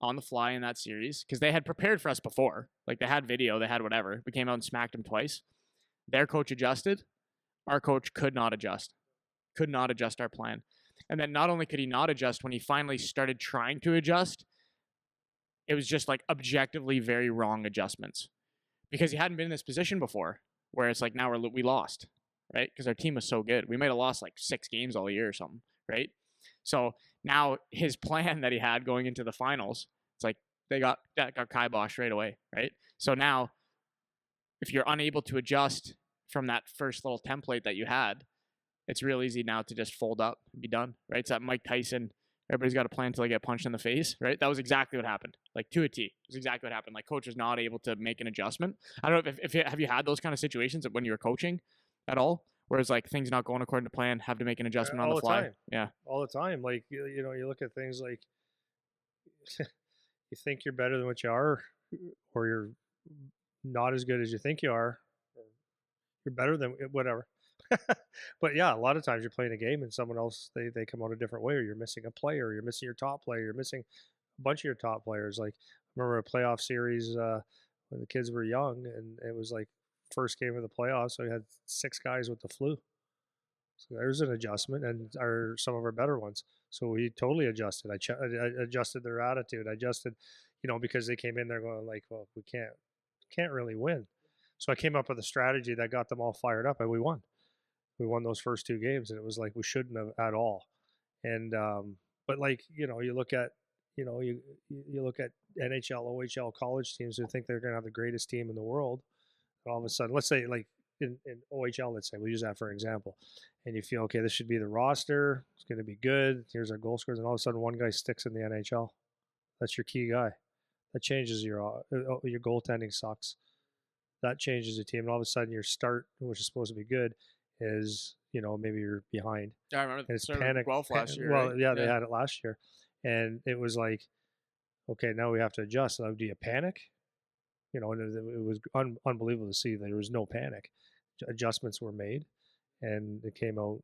on the fly in that series because they had prepared for us before. Like they had video, they had whatever. We came out and smacked them twice. Their coach adjusted. Our coach could not adjust our plan. And then not only could he not adjust, when he finally started trying to adjust, it was just like objectively very wrong adjustments because he hadn't been in this position before where it's like now we lost, right? Because our team was so good. We might have lost like 6 games all year or something, right? So now his plan that he had going into the finals, it's like that got kiboshed right away, right? So now if you're unable to adjust from that first little template that you had, it's real easy now to just fold up and be done, right? It's that Mike Tyson, everybody's got a plan until they get punched in the face, right? That was exactly what happened, like to a T. It was exactly what happened. Like coach was not able to make an adjustment. I don't know have you had those kind of situations when you were coaching at all? Whereas like things not going according to plan, have to make an adjustment on the fly. Time. Yeah, all the time. Like you look at things like you think you're better than what you are, or you're not as good as you think you are. You're better than whatever. But yeah, a lot of times you're playing a game and someone else they come out a different way, or you're missing a player, or you're missing your top player, you're missing a bunch of your top players. Like I remember a playoff series when the kids were young, and it was like first game of the playoffs, so we had 6 guys with the flu. So there's an adjustment, and some of our better ones. So we totally adjusted. I adjusted their attitude. I adjusted, because they came in there going like, well, we can't really win. So I came up with a strategy that got them all fired up, and we won. We won those first 2 games, and it was like we shouldn't have at all. And but like you look at you look at NHL, OHL college teams who think they're going to have the greatest team in the world, and all of a sudden, let's say like in OHL, let's say we use that for example, and you feel okay, this should be the roster, it's going to be good. Here's our goal scorers, and all of a sudden, one guy sticks in the NHL. That's your key guy. That changes your goaltending sucks. That changes the team, and all of a sudden, your start, which is supposed to be good, is maybe you're behind. Yeah, I remember. And it's panic. Guelph last year. Well, right? yeah, they had it last year, and it was like, okay, now we have to adjust. So do you panic? And it was unbelievable to see that there was no panic. Adjustments were made, and it came out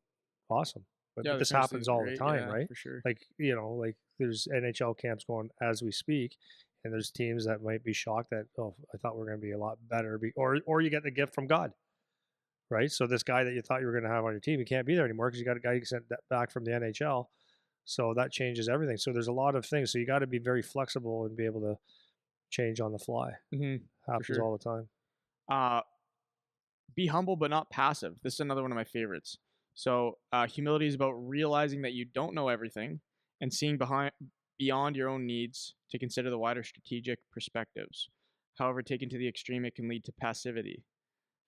awesome. But this happens all the time, right? For sure. Like like there's NHL camps going as we speak, and there's teams that might be shocked that, oh, I thought we were going to be a lot better, or you get the gift from God. Right, so this guy that you thought you were going to have on your team, he can't be there anymore because you got a guy you sent back from the NHL. So that changes everything. So there's a lot of things. So you got to be very flexible and be able to change on the fly. Mm-hmm. Happens all the time. Be humble but not passive. This is another one of my favorites. So humility is about realizing that you don't know everything and seeing beyond your own needs to consider the wider strategic perspectives. However, taken to the extreme, it can lead to passivity,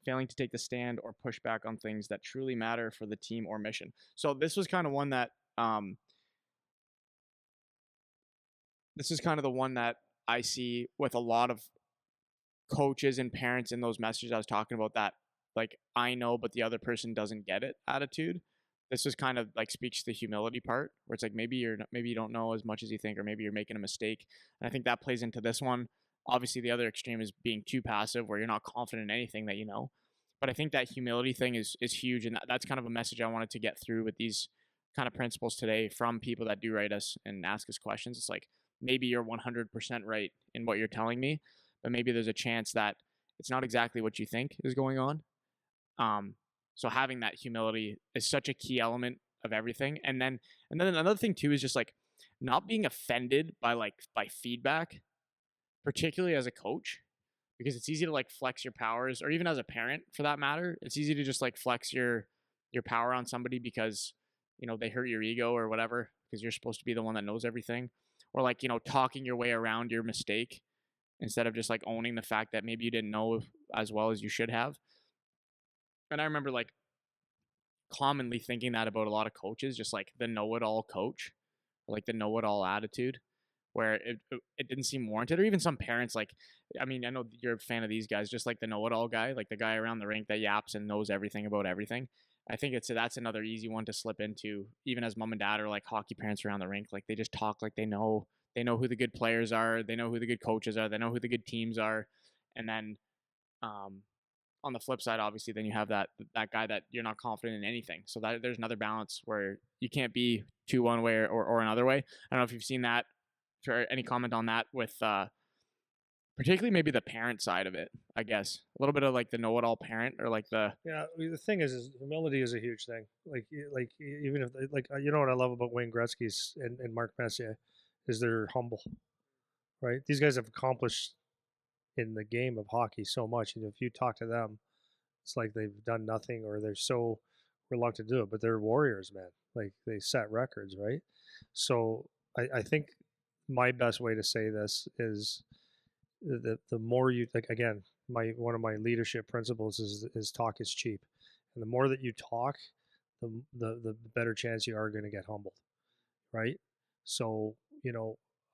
failing to take the stand or push back on things that truly matter for the team or mission. So this was kind of one that this is kind of the one that I see with a lot of coaches and parents in those messages I was talking about, that like I know but the other person doesn't get it attitude. This is kind of like speaks to the humility part, where it's like maybe you don't know as much as you think, or maybe you're making a mistake. And I think that plays into this one. Obviously, the other extreme is being too passive, where you're not confident in anything that you know. But I think that humility thing is huge, and that's kind of a message I wanted to get through with these kind of principles today from people that do write us and ask us questions. It's like, maybe you're 100% right in what you're telling me, but maybe there's a chance that it's not exactly what you think is going on. So having that humility is such a key element of everything. And then another thing too is just like not being offended by feedback, particularly as a coach, because it's easy to like flex your powers, or even as a parent for that matter. It's easy to just like flex your power on somebody because they hurt your ego or whatever, because you're supposed to be the one that knows everything, or like talking your way around your mistake instead of just like owning the fact that maybe you didn't know as well as you should have. And I remember like commonly thinking that about a lot of coaches, just like the know-it-all coach, like the know-it-all attitude, where it didn't seem warranted, or even some parents, like, I mean, I know you're a fan of these guys, just like the know-it-all guy, like the guy around the rink that yaps and knows everything about everything. I think that's another easy one to slip into, even as mom and dad or like hockey parents around the rink. Like they just talk like they know who the good players are, they know who the good coaches are, they know who the good teams are, and then um, on the flip side, obviously, then you have that guy that you're not confident in anything. So that there's another balance where you can't be too one way or another way. I don't know if you've seen that. For any comment on that with particularly maybe the parent side of it, I guess a little bit of like the know-it-all parent, or like the Yeah, the thing is humility is a huge thing. Like even if like you know what I love about Wayne Gretzky's and Mark Messier is they're humble, right? These guys have accomplished in the game of hockey so much, and if you talk to them, it's like they've done nothing or they're so reluctant to do it. But they're warriors, man. Like they set records, right? So I think my best way to say this is the more you like again my one of my leadership principles is talk is cheap, and the more that you talk, the better chance you are going to get humbled, right? So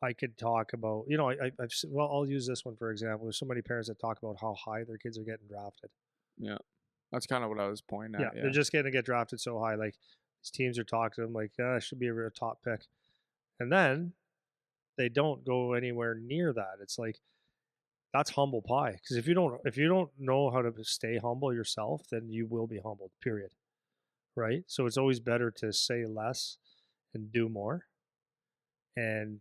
I could talk about well, I'll use this one for example. There's so many parents that talk about how high their kids are getting drafted. yeah. That's kind of what I was pointing Yeah, at. they're just going to get drafted so high. Like these teams are talking to them like, it should be a top pick, and then they don't go anywhere near that. It's like that's humble pie. Because if you don't know how to stay humble yourself, then you will be humbled. Period. Right. So it's always better to say less and do more, and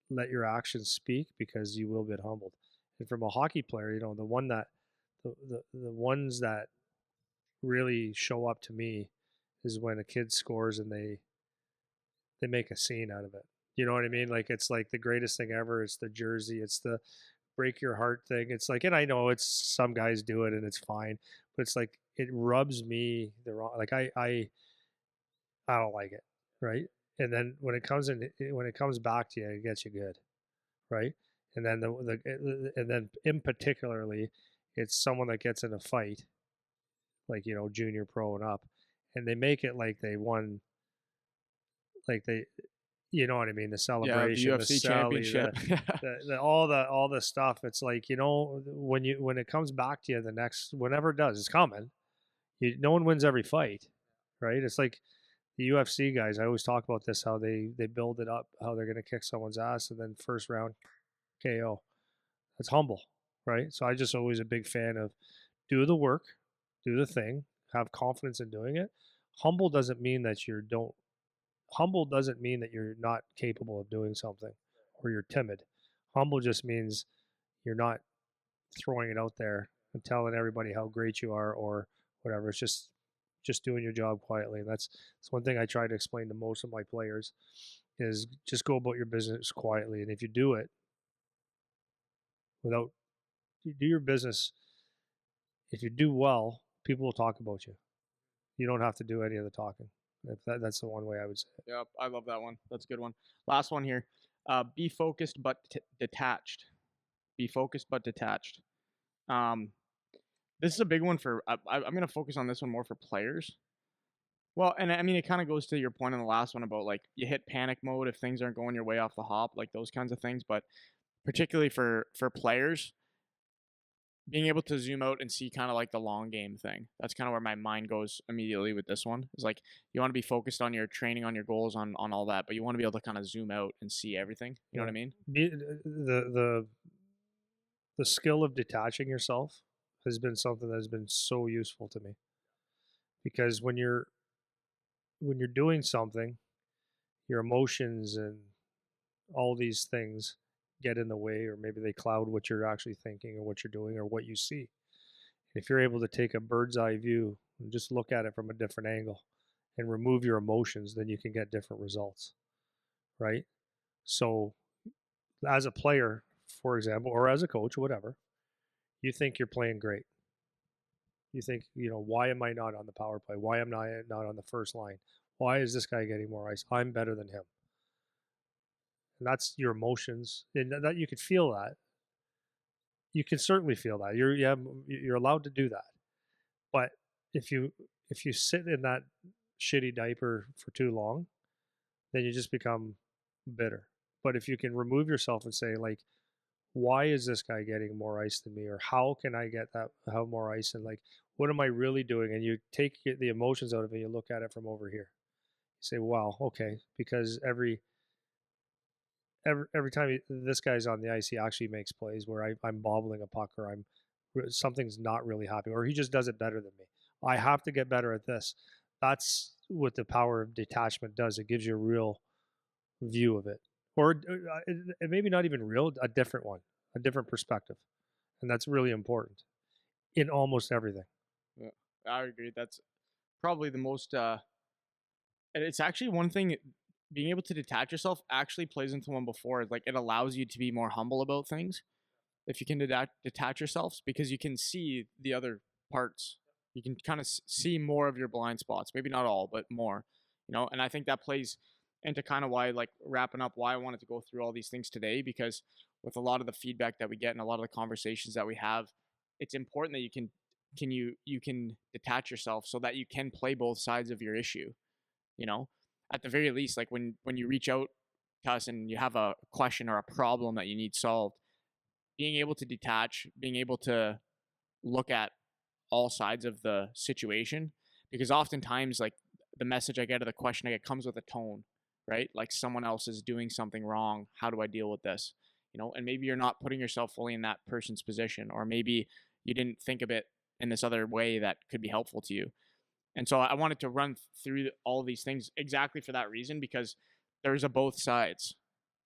let your actions speak because you will get humbled. And from a hockey player, the one that the ones that really show up to me is when a kid scores and they make a scene out of it. You know what I mean? Like it's like the greatest thing ever. It's the jersey. It's the break your heart thing. It's like, and I know it's some guys do it and it's fine, but it's like it rubs me the wrong. Like I don't like it, right? And then when it comes back to you, it gets you good, right? And then and then in particularly, it's someone that gets in a fight, like junior pro and up, and they make it like they won, like they you know what I mean? The Yeah, the celebration, the UFC celly, championship. all the stuff. It's like when it comes back to you the next whenever it does, it's coming. No one wins every fight, right? It's like the UFC guys. I always talk about this how they build it up, how they're going to kick someone's ass, and then first round KO. That's humble, right? So I just always a big fan of do the work, do the thing, have confidence in doing it. Humble doesn't mean that you don't Humble doesn't mean that you're not capable of doing something or you're timid. Humble just means you're not throwing it out there and telling everybody how great you are or whatever. It's just doing your job quietly. And that's one thing I try to explain to most of my players is just go about your business quietly. And if you do it without you do your business, if you do well, people will talk about you. You don't have to do any of the talking. That's the one way I would say it. Yep, I love that one. That's a good one. Last one here. Be focused but detached. Be focused but detached. Um, this is a big one for. I'm going to focus on this one more for players. Well, and I mean, it kind of goes to your point on the last one about like you hit panic mode if things aren't going your way off the hop, like those kinds of things. But particularly for players, being able to zoom out and see kind of like the long game thing. That's kind of where my mind goes immediately with this one. Is like you want to be focused on your training, on your goals, on all that, but you want to be able to kind of zoom out and see everything. You know what I mean? The skill of detaching yourself has been something that has been so useful to me because when you're doing something, your emotions and all these things get in the way, or maybe they cloud what you're actually thinking or what you're doing or what you see. If you're able to take a bird's eye view and just look at it from a different angle and remove your emotions, then you can get different results, right? So, as a player, for example, or as a coach, whatever, you think you're playing great. You think, why am I not on the power play? Why am I not on the first line? Why is this guy getting more ice? I'm better than him. And that's your emotions, and that you could feel that. You can certainly feel that. You're allowed to do that. But if you sit in that shitty diaper for too long, then you just become bitter. But if you can remove yourself and say, like, why is this guy getting more ice than me? Or how can I get that, how more ice? And like, what am I really doing? And you take the emotions out of it, you look at it from over here. You say, wow, okay, because every time this guy's on the ice, he actually makes plays where I'm bobbling a puck, or something's not really happening, or he just does it better than me. I have to get better at this. That's what the power of detachment does. It gives you a real view of it, or maybe not even real, a different one, a different perspective, and that's really important in almost everything. Yeah, I agree. That's probably the most. And it's actually one thing. Being able to detach yourself actually plays into one before. Like it allows you to be more humble about things if you can detach yourselves, because you can see the other parts. You can kind of see more of your blind spots. Maybe not all, but more. And I think that plays into kind of why, like wrapping up, why I wanted to go through all these things today, because with a lot of the feedback that we get and a lot of the conversations that we have, it's important that you can detach yourself so that you can play both sides of your issue. you know at the very least, like when you reach out to us and you have a question or a problem that you need solved, being able to detach, being able to look at all sides of the situation, because oftentimes, like, the message I get or the question I get comes with a tone, right? Like someone else is doing something wrong. How do I deal with this? And maybe you're not putting yourself fully in that person's position, or maybe you didn't think of it in this other way that could be helpful to you. And so I wanted to run through all of these things exactly for that reason, because there's a both sides.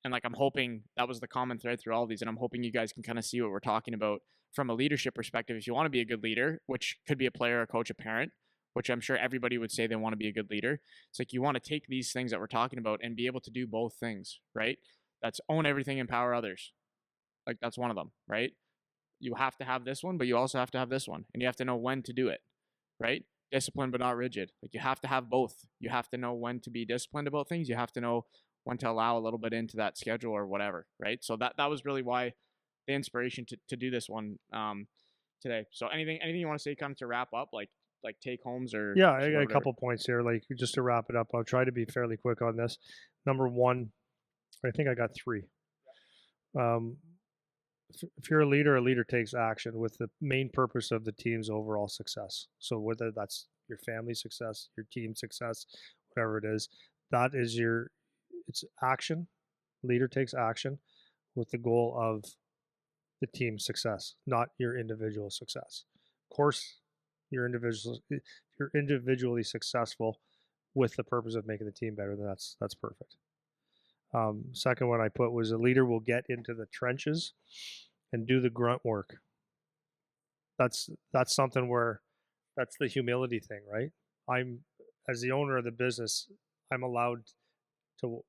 And like, I'm hoping that was the common thread through all of these. And I'm hoping you guys can kind of see what we're talking about from a leadership perspective. If you want to be a good leader, which could be a player, a coach, a parent, which I'm sure everybody would say they want to be a good leader. It's like, you want to take these things that we're talking about and be able to do both things, right? That's own everything, empower others. Like, that's one of them, right? You have to have this one, but you also have to have this one. And you have to know when to do it, right? Disciplined but not rigid. Like, you have to have both. You have to know when to be disciplined about things. You have to know when to allow a little bit into that schedule or whatever, right? So that was really why the inspiration to do this one today. So anything you want to say, kind of to wrap up, like take homes or Yeah, I got a whatever? couple points here. Like, just to wrap it up, I'll try to be fairly quick on this. Number one, I think I got three. Um, if you're a leader takes action with the main purpose of the team's overall success. So whether that's your family success, your team success, whatever it is, it's action. Leader takes action with the goal of the team's success, not your individual success. Of course, you're individually successful with the purpose of making the team better, then that's perfect. Second one I put was a leader will get into the trenches and do the grunt work. That's something where that's the humility thing, right? I'm As the owner of the business, I'm allowed to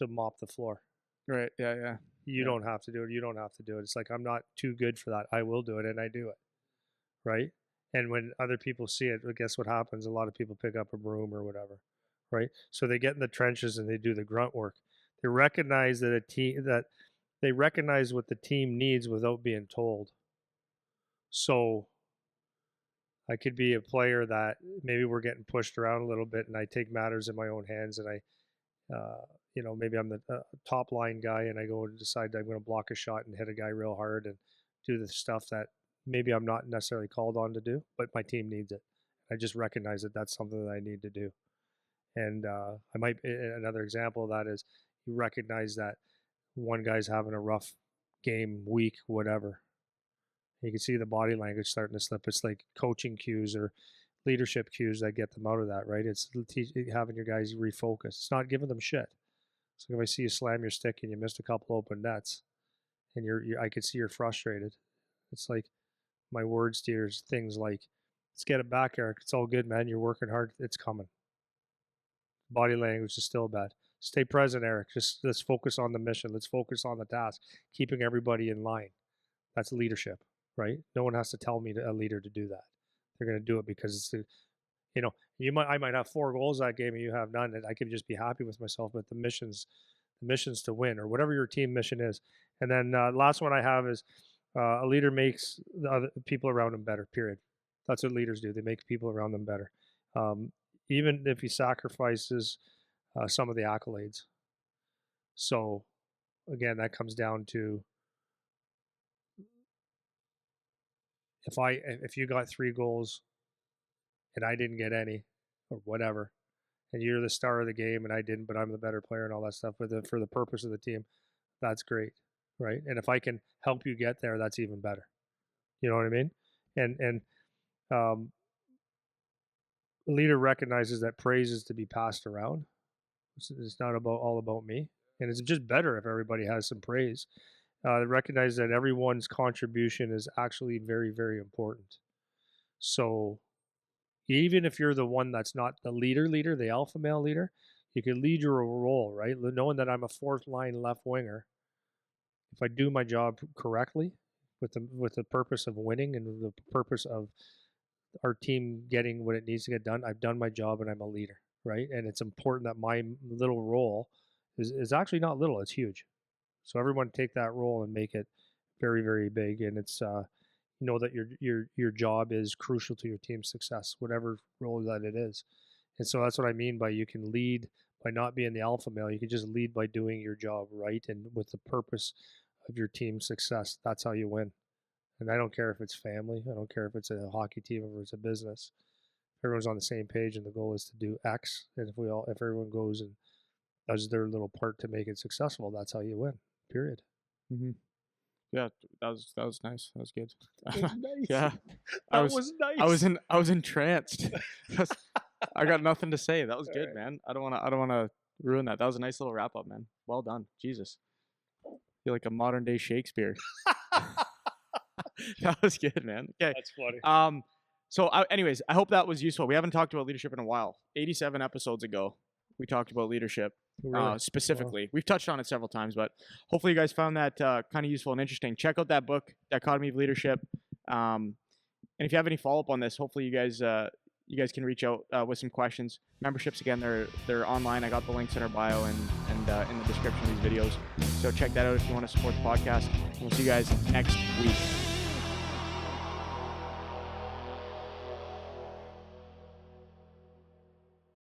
mop the floor. Right. Yeah. Yeah. You don't have to do it. You don't have to do it. It's like, I'm not too good for that. I will do it, and I do it, right? And when other people see it, guess what happens? A lot of people pick up a broom or whatever, right? So they get in the trenches and they do the grunt work. They recognize they recognize what the team needs without being told. So I could be a player that maybe we're getting pushed around a little bit, and I take matters in my own hands, and maybe I'm the top line guy, and I go and decide I'm going to block a shot and hit a guy real hard and do the stuff that maybe I'm not necessarily called on to do, but my team needs it. I just recognize that that's something that I need to do. And another example of that is, you recognize that one guy's having a rough game, week, whatever. You can see the body language starting to slip. It's like coaching cues or leadership cues that get them out of that, right? It's having your guys refocus. It's not giving them shit. So if I see you slam your stick and you missed a couple open nets, and I could see you're frustrated. It's like, my words to you is things like, "Let's get it back, Eric. It's all good, man. You're working hard. It's coming." Body language is still bad. Stay present, Eric. Just let's focus on the mission. Let's focus on the task. Keeping everybody in line. That's leadership, right? No one has to tell me, a leader, to do that. They're going to do it because it's I might have 4 goals that game and you have none, and I could just be happy with myself. But the mission's to win, or whatever your team mission is. And then last one I have is, a leader makes the other people around him better. Period. That's what leaders do. They make people around them better, even if he sacrifices some of the accolades. So again, that comes down to, if you got 3 goals and I didn't get any, or whatever, and you're the star of the game and I didn't, but I'm the better player and all that stuff, for the purpose of the team, that's great, right? And if I can help you get there, that's even better. You know what I mean? And a leader recognizes that praise is to be passed around. It's not all about me, and it's just better if everybody has some praise. Recognize that everyone's contribution is actually very, very important. So even if you're the one that's not the leader, the alpha male leader, you can lead your role, right? Knowing that I'm a 4th line left winger, if I do my job correctly with the purpose of winning and the purpose of our team getting what it needs to get done, I've done my job and I'm a leader, right? And it's important that my little role is actually not little, it's huge. So everyone take that role and make it very, very big. And it's know that your job is crucial to your team's success, whatever role that it is. And so that's what I mean by you can lead by not being the alpha male. You can just lead by doing your job right and with the purpose of your team's success. That's how you win. And I don't care if it's family. I don't care if it's a hockey team or it's a business. Everyone's on the same page, and the goal is to do X. And if everyone goes and does their little part to make it successful, that's how you win. Period. Mm-hmm. Yeah, that was nice. That was good. That was nice. Yeah, that was nice. I was entranced. I got nothing to say. That was good, right, man. I don't wanna ruin that. That was a nice little wrap up, man. Well done. Jesus, you're like a modern day Shakespeare. That was good, man. Okay. That's funny. So anyways, I hope that was useful. We haven't talked about leadership in a while. 87 episodes ago, we talked about leadership. Really? Specifically. Wow. We've touched on it several times, but hopefully you guys found that kind of useful and interesting. Check out that book, Dichotomy of Leadership. And if you have any follow-up on this, hopefully you guys can reach out with some questions. Memberships, again, they're online. I got the links in our bio and in the description of these videos. So check that out if you want to support the podcast. And we'll see you guys next week.